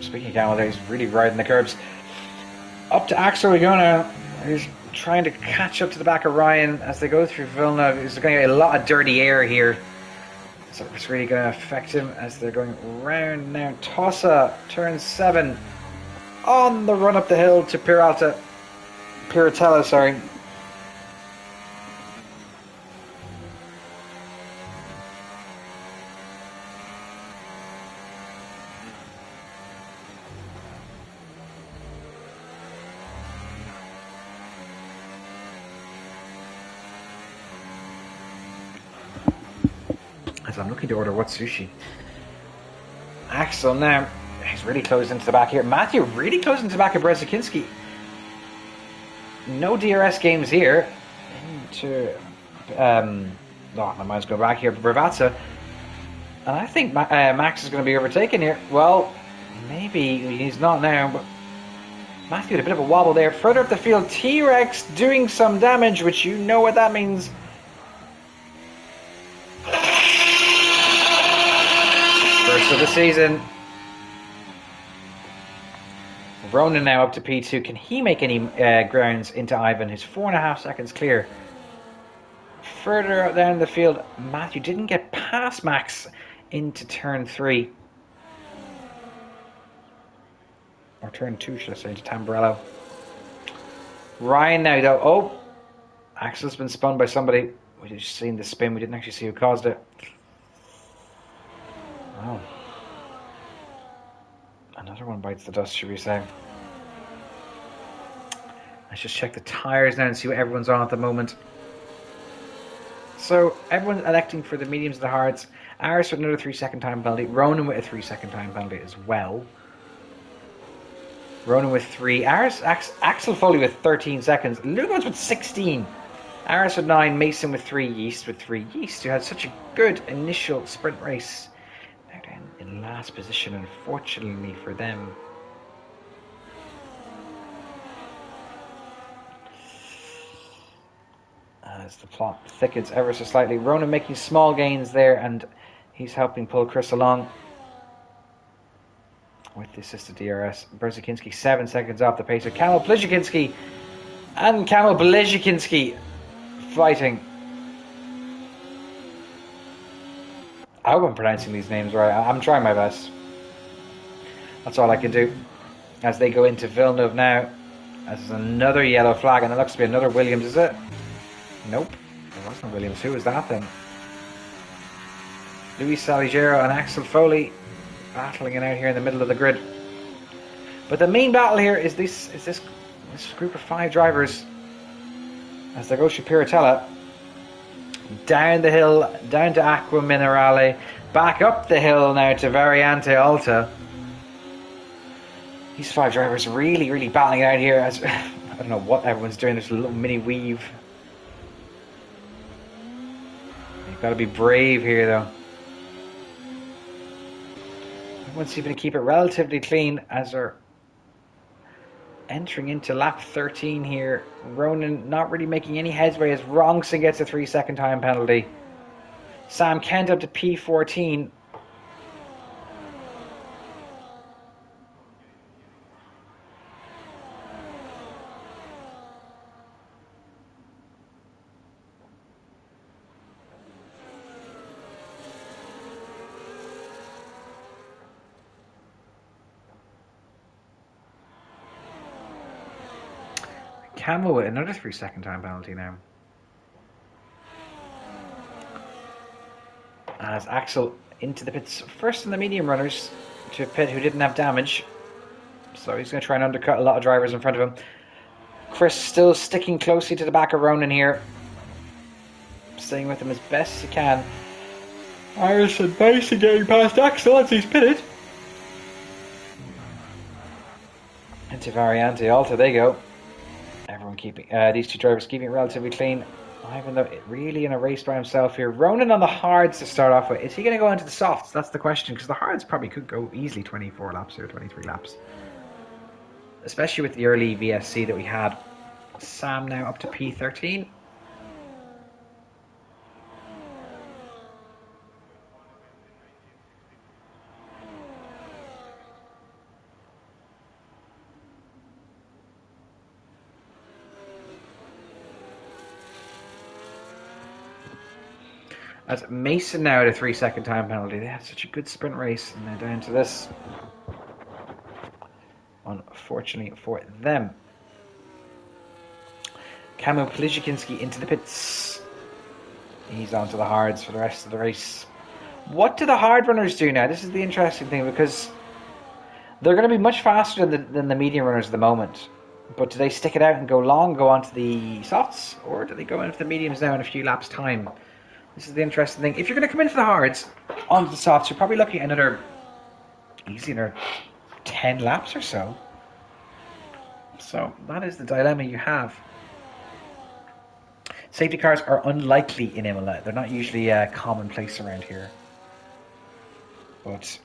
Speaking of Camel, he's really riding the curbs. Up to Axel we go now. He's trying to catch up to the back of Ryan as they go through Villeneuve. There's going to be a lot of dirty air here. So it's really going to affect him as they're going round now. Tossa, turn 7. On the run up the hill to Piratella, sorry. I'm looking to order what sushi. Axel now, he's really close into the back here. Matthew really close into the back of Brzezinski. No DRS games here. Into my mind's going back here. Bravazza, and I think Max is going to be overtaken here. Well, maybe he's not now, but Matthew had a bit of a wobble there. Further up the field, T-Rex doing some damage, which you know what that means. First of the season. Ronan now up to P2. Can he make any grounds into Ivan, who's 4.5 seconds clear? Further down the field, Matthew didn't get past Max into turn 3. Or turn 2, should I say, into Tamburello. Ryan now, though. Oh! Axel's been spun by somebody. We just seen the spin. We didn't actually see who caused it. Oh. Another one bites the dust, should we say. Let's just check the tyres now and see what everyone's on at the moment. So, everyone's electing for the mediums and the hards. Aris with another 3-second time penalty. Ronan with a 3-second time penalty as well. Ronan with 3. Axel Foley with 13 seconds. Lugos with 16. Aris with 9. Mason with 3. Yeast with 3. Yeast, who had such a good initial sprint race. Now down in last position, unfortunately for them. As the plot thickens ever so slightly. Ronan making small gains there, and he's helping pull Chris along with the assisted DRS. Brzezinski 7 seconds off the pace of Kamil Plizhikinski And Kamil Blezikinski fighting. I hope I'm pronouncing these names right. I'm trying my best. That's all I can do. As they go into Villeneuve now. As there's another yellow flag, and it looks to be another Williams, is it? Nope. It wasn't Williams. Who was that then? Luis Saligero and Axel Foley battling it out here in the middle of the grid. But the main battle here is this group of 5 drivers as they go Piratella down the hill, down to Aqua Minerale, back up the hill now to Variante Alta. These 5 drivers really, really battling it out here as I don't know what everyone's doing. There's a little mini weave. You've got to be brave here though. Everyone's seeming to keep it relatively clean as they're entering into lap 13 here. Ronan not really making any headway as Rongson gets a 3-second time penalty. Sam Kent up to P14. Camel with another 3-second time penalty now. As Axel into the pits, first in the medium runners to a pit who didn't have damage. So he's going to try and undercut a lot of drivers in front of him. Chris still sticking closely to the back of Ronan here. Staying with him as best as he can. Harrison basically getting past Axel as he's pitted. Into Variante Alta they go. Everyone keeping these 2 drivers keeping it relatively clean. Even though really in a race by himself here. Ronan on the hards to start off with. Is he going to go into the softs? That's the question, because the hards probably could go easily 24 laps or 23 laps. Especially with the early VSC that we had. Sam now up to P13. As Mason now at a 3-second time penalty. They had such a good sprint race, and they're down to this. Unfortunately for them. Kamil Plezikinski into the pits. He's onto the hards for the rest of the race. What do the hard runners do now? This is the interesting thing, because they're going to be much faster than the medium runners at the moment. But do they stick it out and go long, go onto the softs, or do they go into the mediums now in a few laps' time? This is the interesting thing. If you're going to come into the hards, onto the softs, you're probably looking at another 10 laps or so. So that is the dilemma you have. Safety cars are unlikely in Imola. They're not usually commonplace around here. But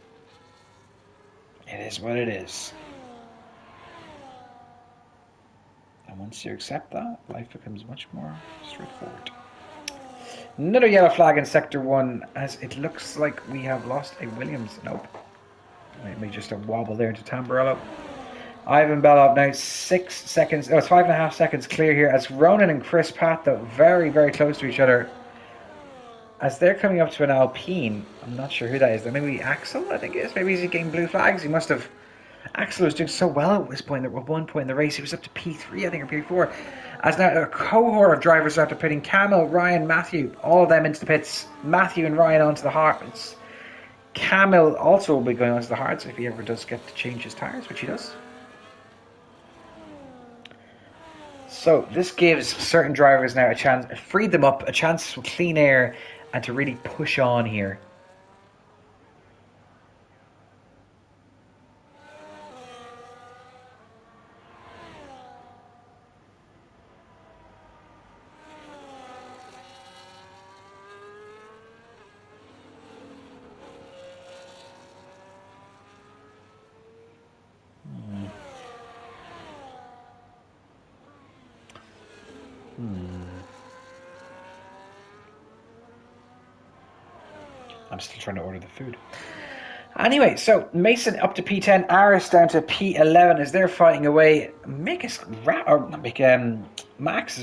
it is what it is. And once you accept that, life becomes much more straightforward. Another yellow flag in Sector 1 as it looks like we have lost a Williams. Nope. Maybe just a wobble there into Tamburello. Ivan Belov now 6 seconds. Oh, it's 5.5 seconds clear here as Ronan and Chris Pratt, though, very, very close to each other. As they're coming up to an Alpine. I'm not sure who that is. Maybe Axel, I think it is. Maybe he's getting blue flags. He must have. Axel was doing so well at this point. At one point in the race, he was up to P3, I think, or P4. As now a cohort of drivers after pitting. Camel, Ryan, Matthew, all of them into the pits. Matthew and Ryan onto the hards. Camel also will be going onto the hards if he ever does get to change his tyres, which he does. So this gives certain drivers now a chance, freed them up, a chance for clean air and to really push on here. I'm still trying to order the food. Anyway, so Mason up to P10, Aris down to P11 as they're fighting away. Max is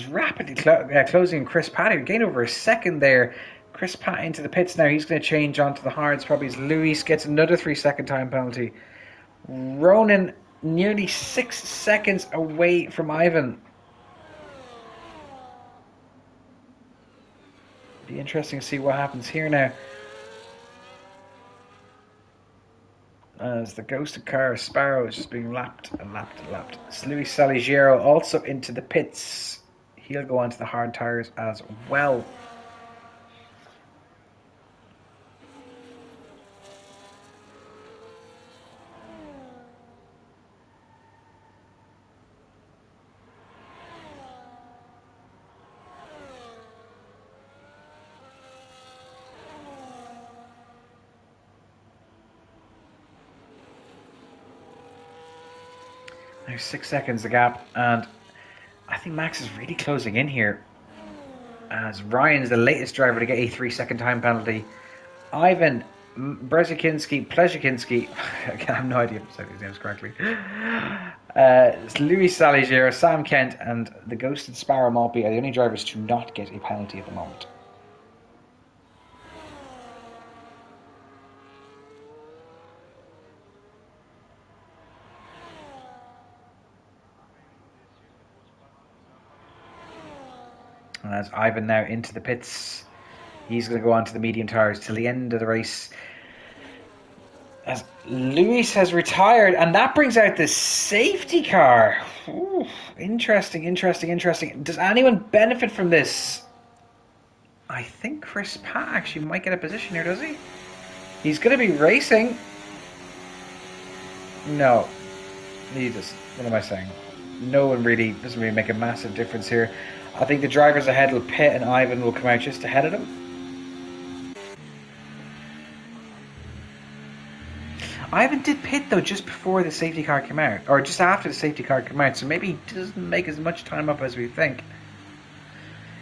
rapidly closing Chris Pat. Gain over a second there. Chris Pat into the pits now. He's going to change onto the hards probably as Luis gets another 3 second time penalty. Ronan nearly 6 seconds away from Ivan. Be interesting to see what happens here now. As the ghosted car of Sparrow is just being lapped and lapped and lapped. It's Luis Saligiero also into the pits. He'll go onto the hard tires as well. There's 6 seconds the gap, and I think Max is really closing in here. As Ryan's the latest driver to get a 3 second time penalty. Ivan Brzezinski, Plezhikinski, I have no idea if I'm saying his names correctly. It's Luis Saligiero, Sam Kent, and the Ghosted Sparrow Maltby are the only drivers to not get a penalty at the moment. And as Ivan now into the pits, he's going to go on to the medium tires till the end of the race. As Luis has retired, and that brings out the safety car. Ooh, interesting. Does anyone benefit from this? I think Chris Pat actually might get a position here, does he? He's going to be racing. No, he doesn't. What am I saying? No one really doesn't really make a massive difference here. I think the drivers ahead will pit and Ivan will come out just ahead of them. Ivan did pit though just before the safety car came out, or just after the safety car came out, so maybe he doesn't make as much time up as we think.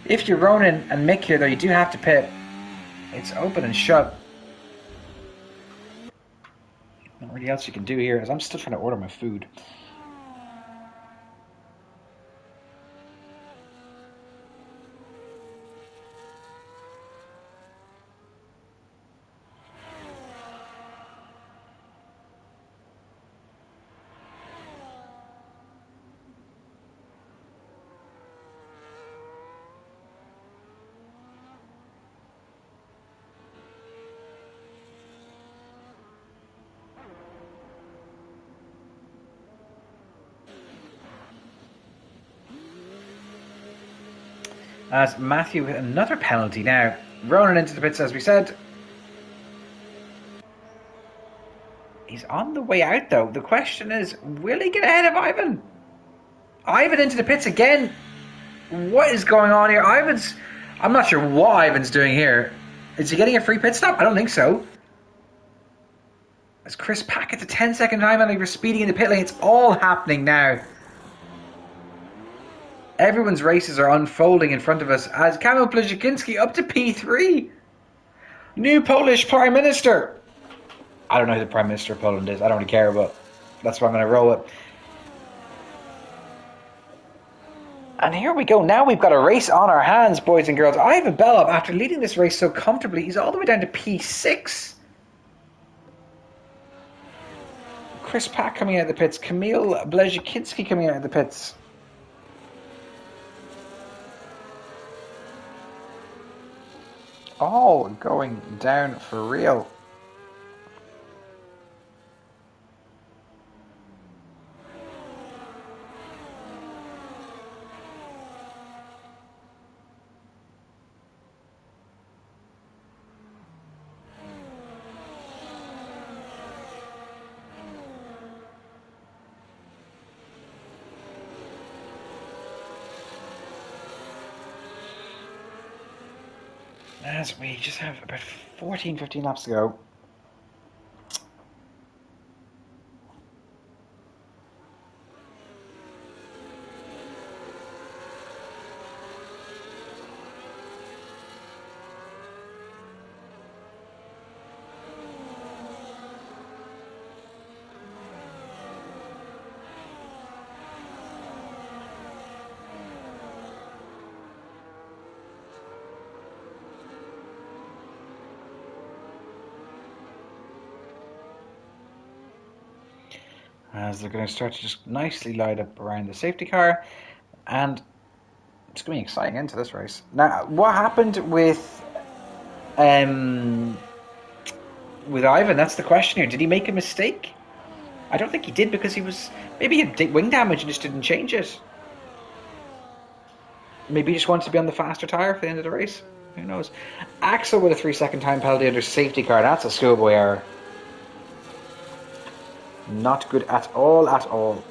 If you're Ronan and Mick here though, you do have to pit. It's open and shut. Not really else you can do here, as I'm still trying to order my food. As Matthew with another penalty now. Ronan into the pits as we said. He's on the way out though. The question is, will he get ahead of Ivan? Ivan into the pits again. What is going on here? I'm not sure what Ivan's doing here. Is he getting a free pit stop? I don't think so. As Chris Pat gets a 10-second time penalty for speeding in the pit lane. It's all happening now. Everyone's races are unfolding in front of us as Kamil Plzezinski up to P3. New Polish Prime Minister. I don't know who the Prime Minister of Poland is. I don't really care, but that's what I'm going to roll with. And here we go. Now we've got a race on our hands, boys and girls. Ivan Belov, after leading this race so comfortably, he's all the way down to P6. Chris Pat coming out of the pits. Kamil Plzezinski coming out of the pits. All going down for real. As we just have about 15 laps to go. as they're going to start to just nicely light up around the safety car, and it's going to be exciting into this race. Now, what happened um, with Ivan? That's the question here. Did he make a mistake? I don't think he did, because maybe he had wing damage and just didn't change it. Maybe he just wanted to be on the faster tyre for the end of the race. Who knows? Axel with a 3-second time penalty under safety car. That's a schoolboy error. Not good at all, at all.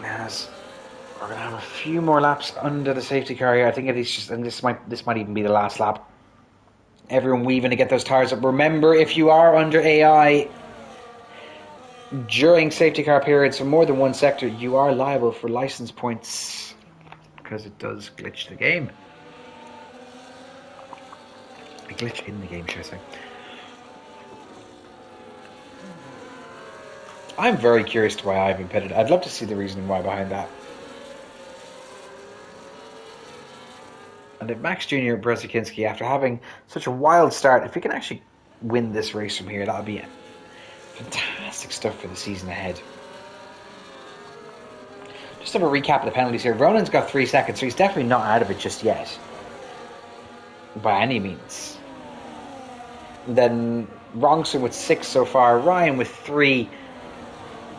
As we're going to have a few more laps under the safety car here. I think it's just, and this might even be the last lap. Everyone weaving to get those tires up. Remember, if you are under AI during safety car periods for more than one sector, you are liable for license points, because it does glitch the game. A glitch in the game, should I say. I'm very curious to why I've been pitted. I'd love to see the reasoning why behind that. And if Max Jr. and Brzezinski, after having such a wild start, if we can actually win this race from here, that'll be fantastic stuff for the season ahead. Just have a recap of the penalties here. Ronan's got 3 seconds, so he's definitely not out of it just yet. By any means. Then Rongson with 6 so far, Ryan with 3,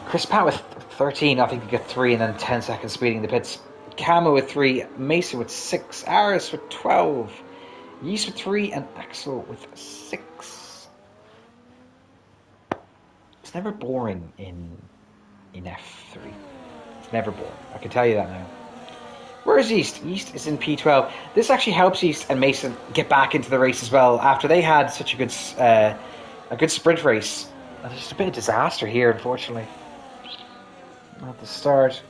Chris Pat with 13, I think he got 3, and then 10 seconds speeding the pits. Camo with 3, Mason with 6, Aris with 12, Yeast with 3, and Axel with 6. It's never boring in F3. It's never boring. I can tell you that now. Where's Yeast? Yeast is in P12. This actually helps Yeast and Mason get back into the race as well after they had such a good sprint race. And there's just a bit of disaster here, unfortunately, at the start.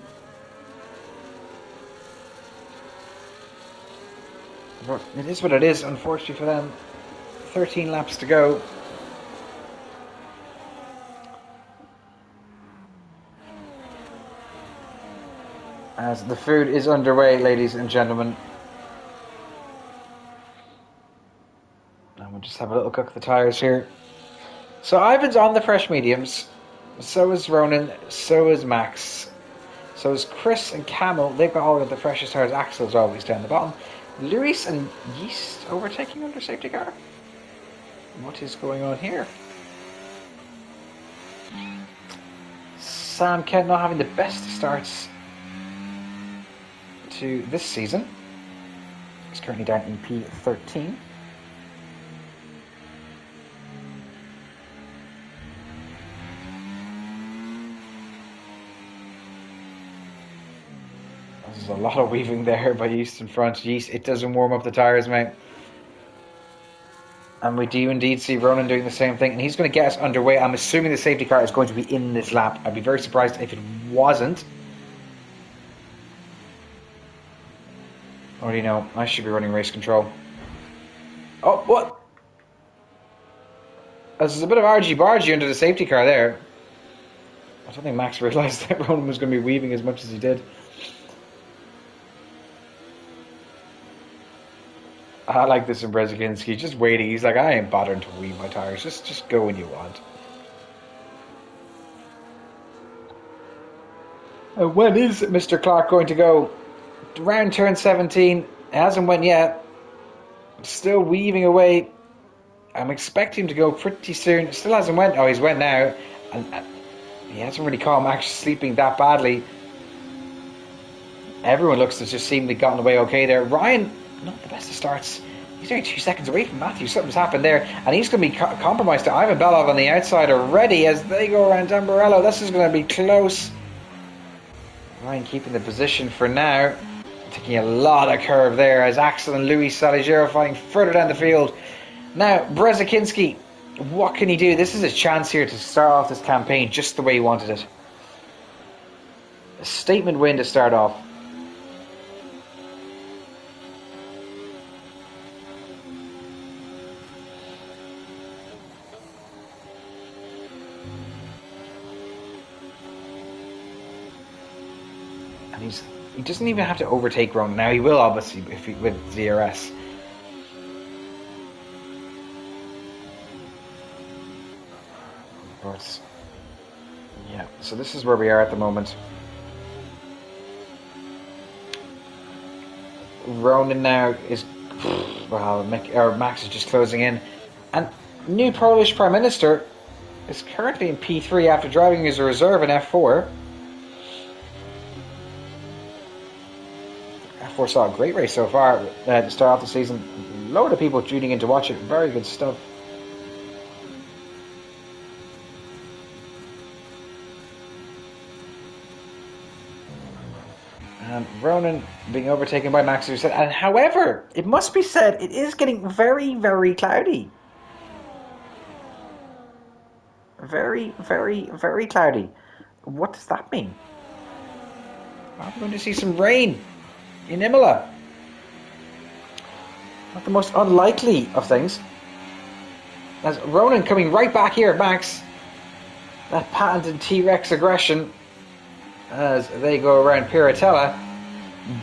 But it is what it is, unfortunately for them. 13 laps to go. As the food is underway, ladies and gentlemen. And we'll just have a little cook of the tyres here. So Ivan's on the fresh mediums. So is Ronan. So is Max. So is Chris and Camo. They've got all of the freshest tyres. Axel's always down the bottom. Luis and Yeast overtaking under safety car. What is going on here? Sam Kent not having the best starts to this season. He's currently down in P13. There's a lot of weaving there by Yeast in front. Yeast, it doesn't warm up the tyres, mate. And we do indeed see Ronan doing the same thing. And he's going to get us underway. I'm assuming the safety car is going to be in this lap. I'd be very surprised if it wasn't. Already know, I should be running race control. Oh, what? There's a bit of argy-bargy under the safety car there. I don't think Max realised that Ronan was going to be weaving as much as he did. I like this in Brzezinski, just waiting. He's like, I ain't bothering to weave my tyres. Just go when you want. When is Mr. Clark going to go? Round turn 17. It hasn't went yet. Still weaving away. I'm expecting him to go pretty soon. Still hasn't went. Oh, he's went now. And he hasn't really caught Max sleeping that badly. Everyone looks to just seemingly gotten away okay there. Ryan, not the best of starts. He's only 2 seconds away from Matthew. Something's happened there. And he's going to be compromised to Ivan Belov on the outside already as they go around Tamburello. This is going to be close. Ryan keeping the position for now. Taking a lot of curve there as Axel and Luis Saligero fighting further down the field. Now, Brzezinski, what can he do? This is his chance here to start off this campaign just the way he wanted it. A statement win to start off. And he doesn't even have to overtake Ronan. Now he will, obviously, with DRS. But yeah, so this is where we are at the moment. Ronan now is, well, Max is just closing in, and new Polish Prime Minister is currently in P3 after driving as a reserve in F4. F4 saw a great race so far to start off the season. A load of people tuning in to watch it. Very good stuff. And Ronan being overtaken by Max, and however, it must be said, it is getting very, very cloudy. Very, very, very cloudy. What does that mean? Are we going to see some rain in Imola? Not the most unlikely of things. As Ronan coming right back here, Max. That patented T-Rex aggression as they go around Piratella.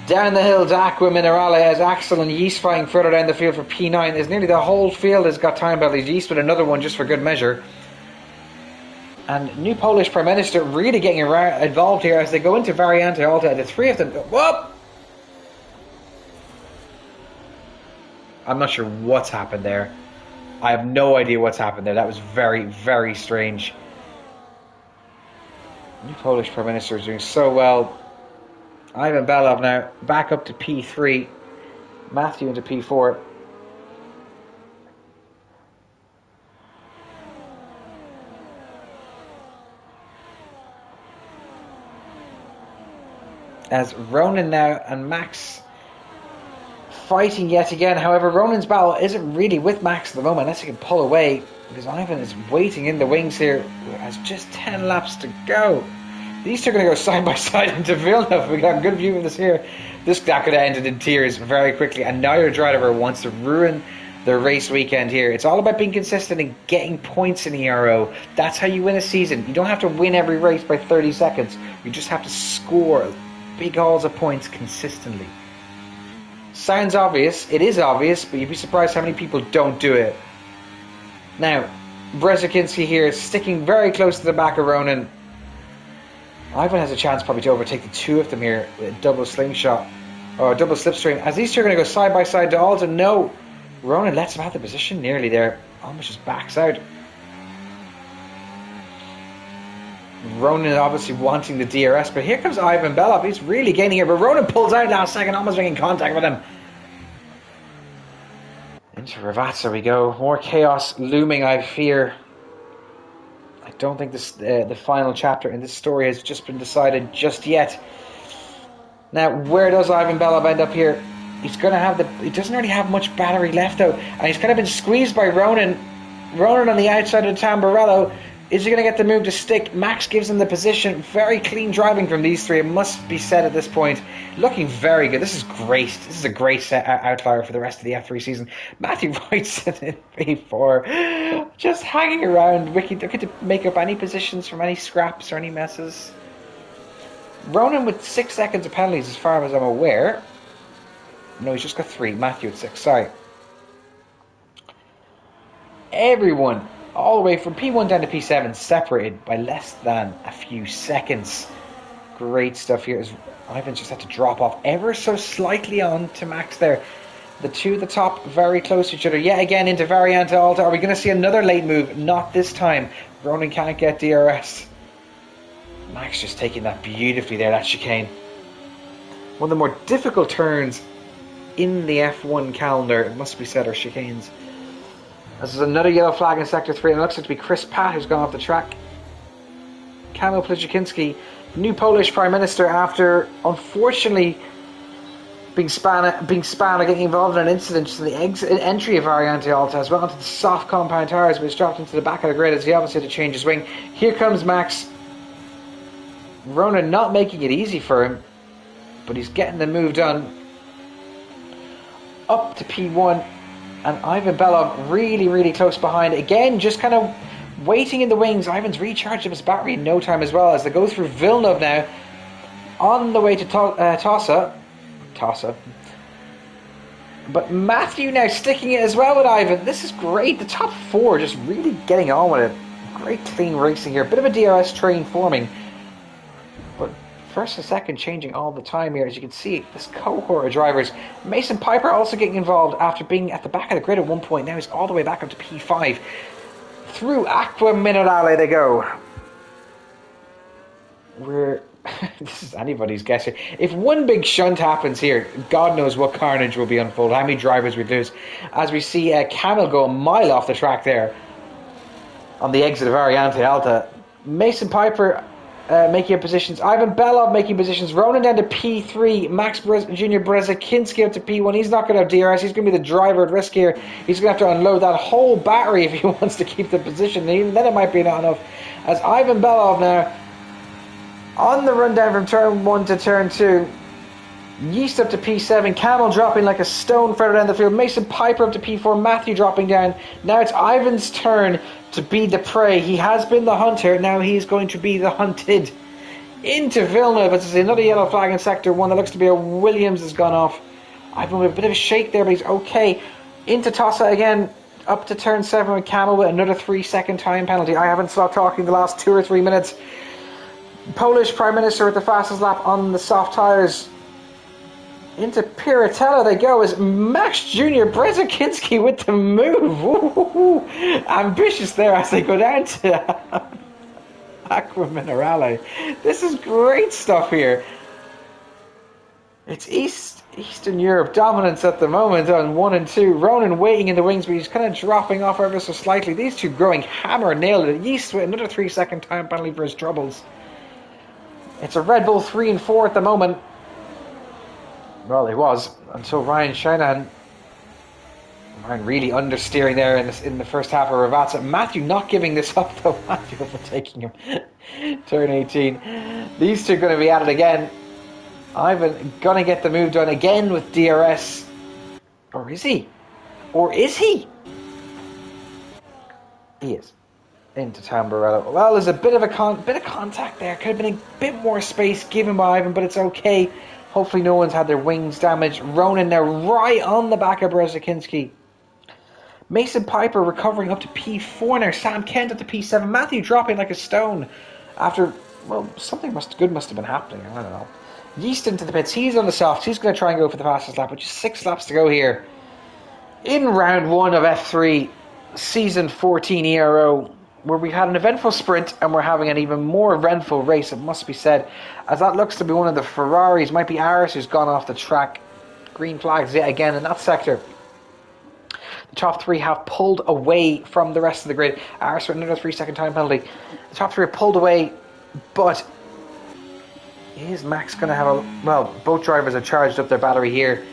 Down the hill to Aqua Minerale as Axel and Yeast flying further down the field for P9. As nearly the whole field has got time bellies. Yeast with another one just for good measure. And new Polish Prime Minister really getting involved here as they go into Variante Alta. The three of them go, whoop! I'm not sure what's happened there. I have no idea what's happened there. That was very, very strange. New Polish Prime Minister is doing so well. Ivan Belov now back up to P3. Matthew into P4. As Ronan now and Max fighting yet again. However, Ronan's battle isn't really with Max at the moment, unless he can pull away, because Ivan is waiting in the wings here. Has just 10 laps to go. These two are going to go side by side into Villeneuve. We got a good view of this here. That could have ended in tears very quickly, and neither driver wants to ruin their race weekend here. It's all about being consistent and getting points in the ERO. That's how you win a season. You don't have to win every race by 30 seconds. You just have to score big hauls of points consistently. Sounds obvious. It is obvious, but you'd be surprised how many people don't do it. Now, Brzezinski here is sticking very close to the back of Ronan. Ivan has a chance probably to overtake the two of them here with a double slingshot or a double slipstream. As these two are going to go side by side to Alta. No, Ronan lets him have the position nearly there. Almost just backs out. Ronan obviously wanting the DRS, but here comes Ivan Belov. He's really gaining here, but Ronan pulls out last second, almost making contact with him. Into Ravazza we go. More chaos looming, I fear. I don't think this the final chapter in this story has just been decided just yet. Now, where does Ivan Belov end up here? He's going to have he doesn't really have much battery left though, and he's kind of been squeezed by Ronan. Ronan on the outside of Tamburello. Is he going to get the move to stick? Max gives him the position. Very clean driving from these three, it must be said at this point. Looking very good. This is great. This is a great outlier for the rest of the F3 season. Matthew Wright's in P4. Just hanging around, looking to make up any positions from any scraps or any messes. Ronan with 6 seconds of penalties as far as I'm aware. No, he's just got 3. Matthew at 6, sorry. Everyone all the way from P1 down to P7 separated by less than a few seconds. Great stuff here as Ivan just had to drop off ever so slightly on to Max there. The two at the top very close to each other. Yet again into Variante Alta. Are we going to see another late move? Not this time. Ronan can't get DRS. Max just taking that beautifully there, that chicane. One of the more difficult turns in the F1 calendar, it must be said, are chicanes. This is another yellow flag in Sector 3, and it looks like to be Chris Pat who's gone off the track. Kamil Plzezinski, new Polish Prime Minister, after unfortunately being spanned or getting involved in an incident in the entry of Variante Alta, as well onto the soft compound tires, but he's dropped into the back of the grid as he obviously had to change his wing. Here comes Max. Ronan not making it easy for him, but he's getting the move done. Up to P1. And Ivan Belov really, really close behind. Again, just kind of waiting in the wings. Ivan's recharged his battery in no time as well as they go through Villeneuve now. On the way to Tossa. But Matthew now sticking it as well with Ivan. This is great. The top four just really getting on with it. Great clean racing here. Bit of a DRS train forming. But first and second changing all the time here. As you can see, this cohort of drivers. Mason Piper also getting involved after being at the back of the grid at one point. Now he's all the way back up to P5. Through Aqua Minerale they go. This is anybody's guess here. If one big shunt happens here, God knows what carnage will be unfolded. How many drivers we lose. As we see Camel go a mile off the track there on the exit of Ariante Alta. Mason Piper making positions. Ivan Belov making positions. Ronan down to P3. Max Jr. Brzezinski up to P1. He's not going to have DRS. He's going to be the driver at risk here. He's going to have to unload that whole battery if he wants to keep the position. And even then it might be not enough. As Ivan Belov now on the run down from turn 1 to turn 2. Yeast up to P7. Camel dropping like a stone further down the field. Mason Piper up to P4. Matthew dropping down. Now it's Ivan's turn to be the prey. He has been the hunter. Now he's going to be the hunted. Into Villeneuve. It's another yellow flag in sector 1. That looks to be a Williams has gone off. Ivan with a bit of a shake there, but he's okay. Into Tossa again. Up to turn 7 with Camel with another 3-second time penalty. I haven't stopped talking the last 2 or 3 minutes. Polish Prime Minister with the fastest lap on the soft tyres. Into Piratella they go as Max Jr. Brzezinski with the move. Ooh, ambitious there as they go down to Aqua Minerale. This is great stuff here. It's Eastern Europe dominance at the moment on 1 and 2. Ronan waiting in the wings, but he's kind of dropping off ever so slightly. These two growing hammer nailed it. Yeast with another 3-second time penalty for his troubles. It's a Red Bull 3 and 4 at the moment. Well, it was until Ryan Shanahan. Ryan really understeering there in the first half of Ravazza. Matthew not giving this up though. Matthew overtaking him. Turn 18. These two are going to be at it again. Ivan going to get the move done again with DRS. Or is he? Or is he? He is. Into Tamburello. Well, there's a bit of contact there. Could have been a bit more space given by Ivan, but it's okay. Hopefully no one's had their wings damaged. Ronan now right on the back of Brzezinski. Mason Piper recovering up to P4 now. Sam Kent up to P7. Matthew dropping like a stone after, well, something good must have been happening. I don't know. Yeast into the pits. He's on the softs. He's going to try and go for the fastest lap, with just 6 laps to go here. In round 1 of F3, season 14 ERO, where we had an eventful sprint and we're having an even more eventful race, it must be said, as that looks to be one of the Ferraris. Might be Aris who's gone off the track. Green flags yet again in that sector. The top 3 have pulled away from the rest of the grid. Aris with another 3-second time penalty. The top 3 are pulled away, but is Max going to have a... Well, both drivers have charged up their battery here.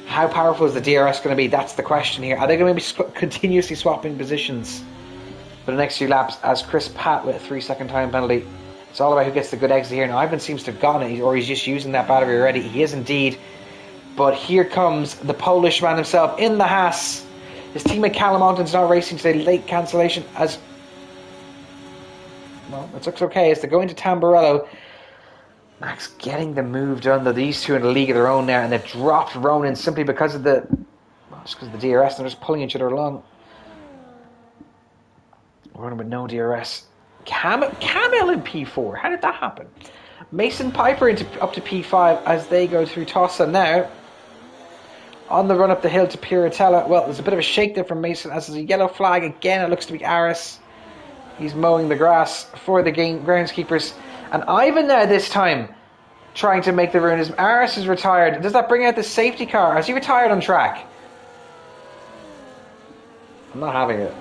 How powerful is the DRS going to be? That's the question here. Are they going to be continuously swapping positions for the next few laps, as Chris Pat with a 3-second time penalty? It's all about who gets the good exit here. Now Ivan seems to have gotten it, or he's just using that battery already. He is indeed. But here comes the Polish man himself in the Haas. His teammate Callum Monton's not racing today. Late cancellation as... Well, it looks okay as they go into Tamburello. Max getting the move done, though. These two in a league of their own now, and they've dropped Ronan simply because of the... Well, just because of the DRS, and they're just pulling each other along. Running with no DRS. Camel in P4. How did that happen? Mason Piper up to P5 as they go through Tossa now. On the run up the hill to Piratella. Well, there's a bit of a shake there from Mason as there's a yellow flag. Again, it looks to be Aris. He's mowing the grass for the groundskeepers. And Ivan now this time trying to make the run. Aris is retired. Does that bring out the safety car? Has he retired on track? I'm not having it.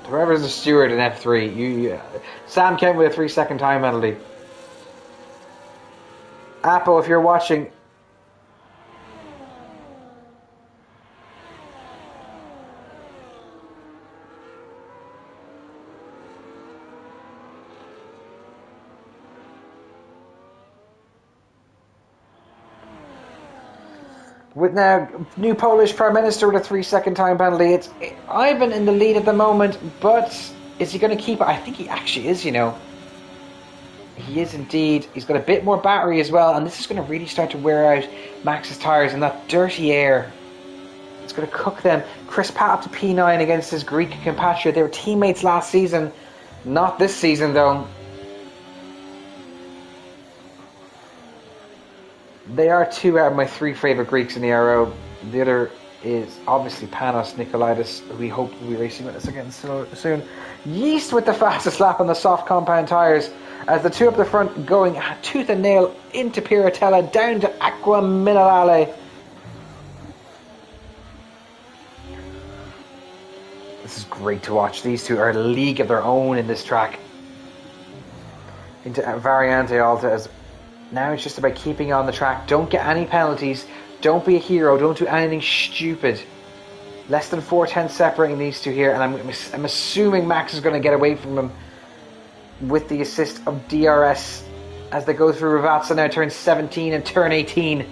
Whoever's the steward in F3, Sam Kent with a 3-second time penalty. Apo, if you're watching, With now new Polish Prime Minister with a 3-second time penalty. It's Ivan in the lead at the moment, but is he going to keep it? I think he actually is, you know. He is indeed. He's got a bit more battery as well, and this is going to really start to wear out Max's tyres, and that dirty air, it's going to cook them. Chris Pat up to P9 against his Greek compatriot. They were teammates last season, not this season though. They are 2 out of my 3 favourite Greeks in the Aero. The other is obviously Panos Nikolaidis, who we hope will be racing with us again soon. Yeast with the fastest lap on the soft compound tyres, as the 2 up the front going tooth and nail into Piratella, down to Acqua Minerale. This is great to watch. These 2 are a league of their own in this track. Into Variante Alta, as now it's just about keeping on the track. Don't get any penalties. Don't be a hero. Don't do anything stupid. Less than 4 tenths separating these 2 here, and I'm assuming Max is going to get away from him with the assist of DRS as they go through Ravazza now, turn 17 and turn 18.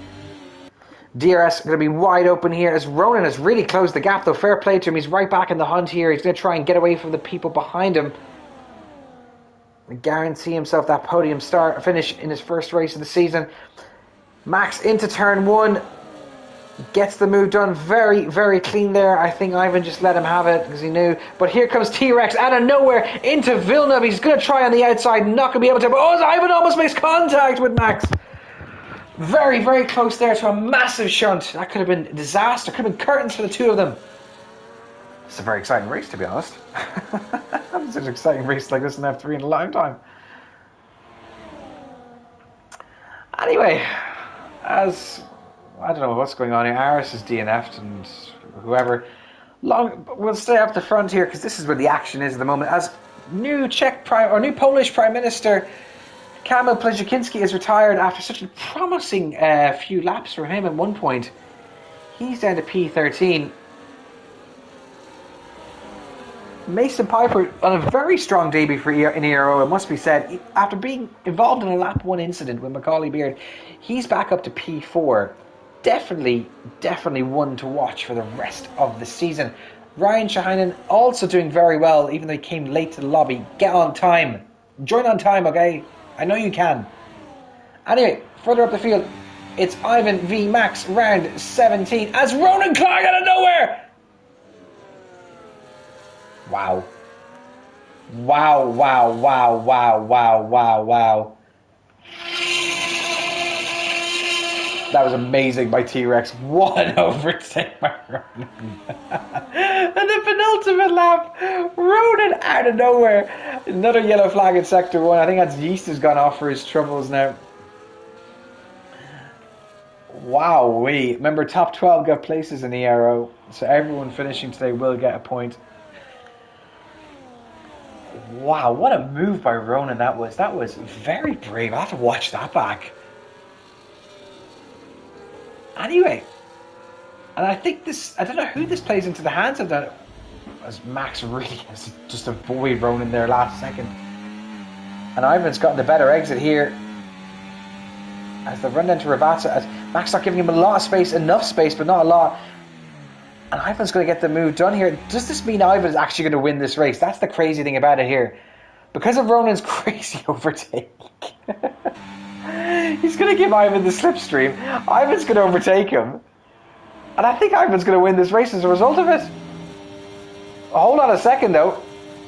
DRS going to be wide open here as Ronan has really closed the gap though. Fair play to him. He's right back in the hunt here. He's going to try and get away from the people behind him and guarantee himself that podium finish in his first race of the season. Max into turn 1. Gets the move done very, very clean there. I think Ivan just let him have it because he knew. But here comes T-Rex out of nowhere into Villeneuve. He's going to try on the outside, not going to be able to. But Ivan almost makes contact with Max. Very, very close there to a massive shunt. That could have been a disaster. Could have been curtains for the 2 of them. It's a very exciting race, to be honest. I haven't seen an exciting race like this in F3 in a long time. Anyway, as I don't know what's going on here. Aris is DNF'd and whoever. We'll stay up the front here because this is where the action is at the moment. As new Polish Prime Minister Kamil Plejikinski is retired after such a promising few laps for him at one point. He's down to P13. Mason Piper on a very strong debut for in ERO, it must be said. After being involved in a lap 1 incident with Macaulay Beard, he's back up to P4. Definitely one to watch for the rest of the season. Ryan Shahinen also doing very well, even though he came late to the lobby. Get on time. Join on time, okay? I know you can. Anyway, further up the field, it's Ivan v Max, round 17, as Ronan Clark out of nowhere! Wow. That was amazing by T-Rex. What an overtake by Ronan. And the penultimate lap, Ronan out of nowhere. Another yellow flag in Sector 1. I think that's Yeast has gone off for his troubles now. Wow, remember top 12 got places in the Aero, so everyone finishing today will get a point. Wow, what a move by Ronan that was. That was very brave. I have to watch that back. Anyway, and I think I don't know who this plays into the hands of, that as Max really has to just avoid Ronan there last second. And Ivan's gotten the better exit here as they run down to Ravazza, as Max not giving him a lot of space, enough space, but not a lot. And Ivan's going to get the move done here. Does this mean Ivan's actually going to win this race? That's the crazy thing about it here. Because of Ronan's crazy overtake. He's going to give Ivan the slipstream. Ivan's going to overtake him. And I think Ivan's going to win this race as a result of it. Hold on a second though.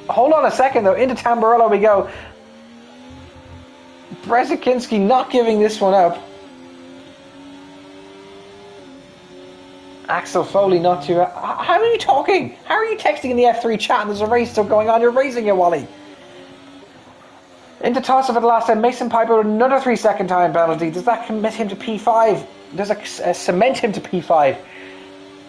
Into Tamburello we go. Brzezinski not giving this one up. Axel Foley not too... How are you talking? How are you texting in the F3 chat and there's a race still going on? You're racing it, Wally. Into toss-off at the last time. Mason Piper with another 3-second time penalty. Does that commit him to P5? Does it cement him to P5?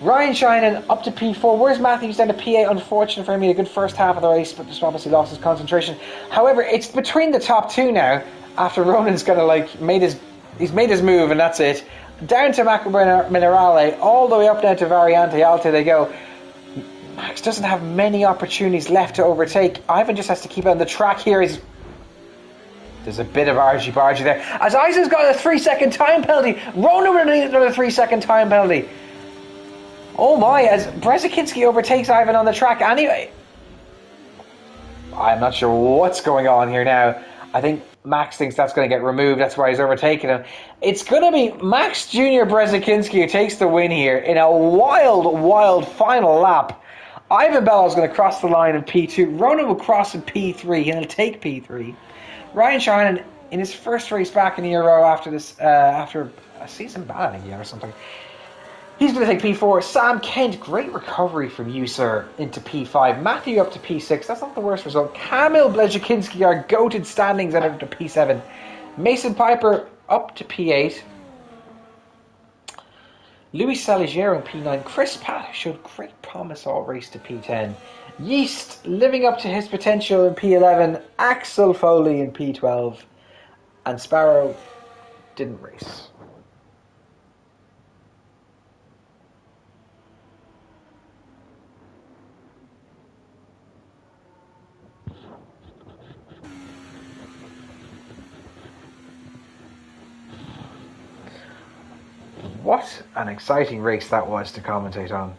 Ryan Shinen up to P4. Where's Matthews down to P8? Unfortunate for him. He had a good first half of the race, but just obviously lost his concentration. However, it's between the top 2 now. After Ronan's kind of he's made his move and that's it. Down to Minerale, all the way up down to Variante Alta they go. Max doesn't have many opportunities left to overtake. Ivan just has to keep it on the track here. Did There's a bit of argy-bargy there. As Isaac's got a 3-second time penalty. Ronan with another 3-second time penalty. Oh my, as Brzezinski overtakes Ivan on the track. Anyway, I'm not sure what's going on here now. I think Max thinks that's going to get removed. That's why he's overtaken him. It's going to be Max Jr. Brzezinski who takes the win here in a wild final lap. Ivan Bello's going to cross the line in P2. Ronan will cross in P3 and he'll take P3. Ryan Shine in his first race back in the Euro after a season ban, I think, or something. He's going to take P4. Sam Kent, great recovery from you, sir, into P5. Matthew up to P6. That's not the worst result. Kamil Blejakinski, our goated standings, out to P7. Mason Piper up to P8. Luis Saligiero in P9. Chris Pat showed great promise all race to P10. Yeast living up to his potential in P11. Axel Foley in P12. And Sparrow didn't race. What an exciting race that was to commentate on.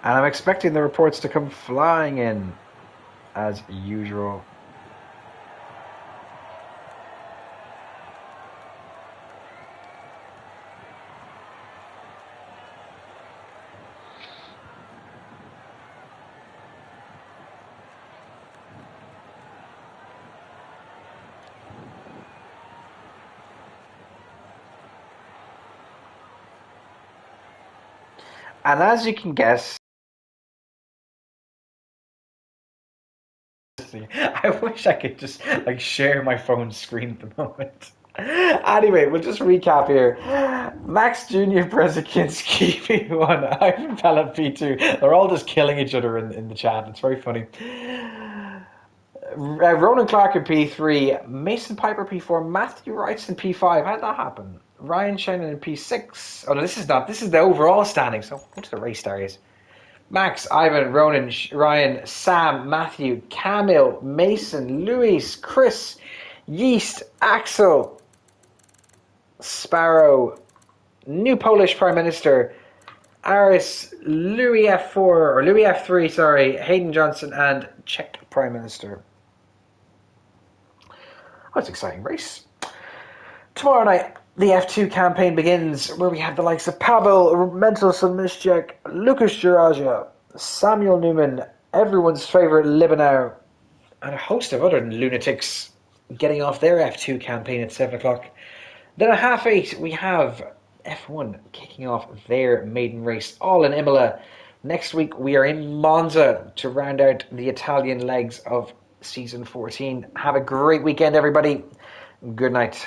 And I'm expecting the reports to come flying in, as usual. And as you can guess, I wish I could just share my phone screen at the moment. Anyway, we'll just recap here. Max Jr. Brzezinski P1, Ivan Pellet P2. They're all just killing each other in the chat. It's very funny. Ronan Clark in P3, Mason Piper P4, Matthew Wrightson P5. How did that happen? Ryan Shannon in P6. Oh no, this is not. This is the overall standing. So go to the race stars. Max, Ivan, Ronan, Ryan, Sam, Matthew, Camille, Mason, Luis, Chris, Yeast, Axel, Sparrow, new Polish Prime Minister, Aris, Louis F3, sorry, Hayden Johnson, and Czech Prime Minister. Oh, it's an exciting race. Tomorrow night, the F2 campaign begins, where we have the likes of Pavel Mentelson-Mischek, Lucas Juraja, Samuel Newman, everyone's favourite Libanau, and a host of other lunatics getting off their F2 campaign at 7 o'clock. Then at 8:30, we have F1 kicking off their maiden race, all in Imola. Next week, we are in Monza to round out the Italian legs of Season 14. Have a great weekend, everybody. Good night.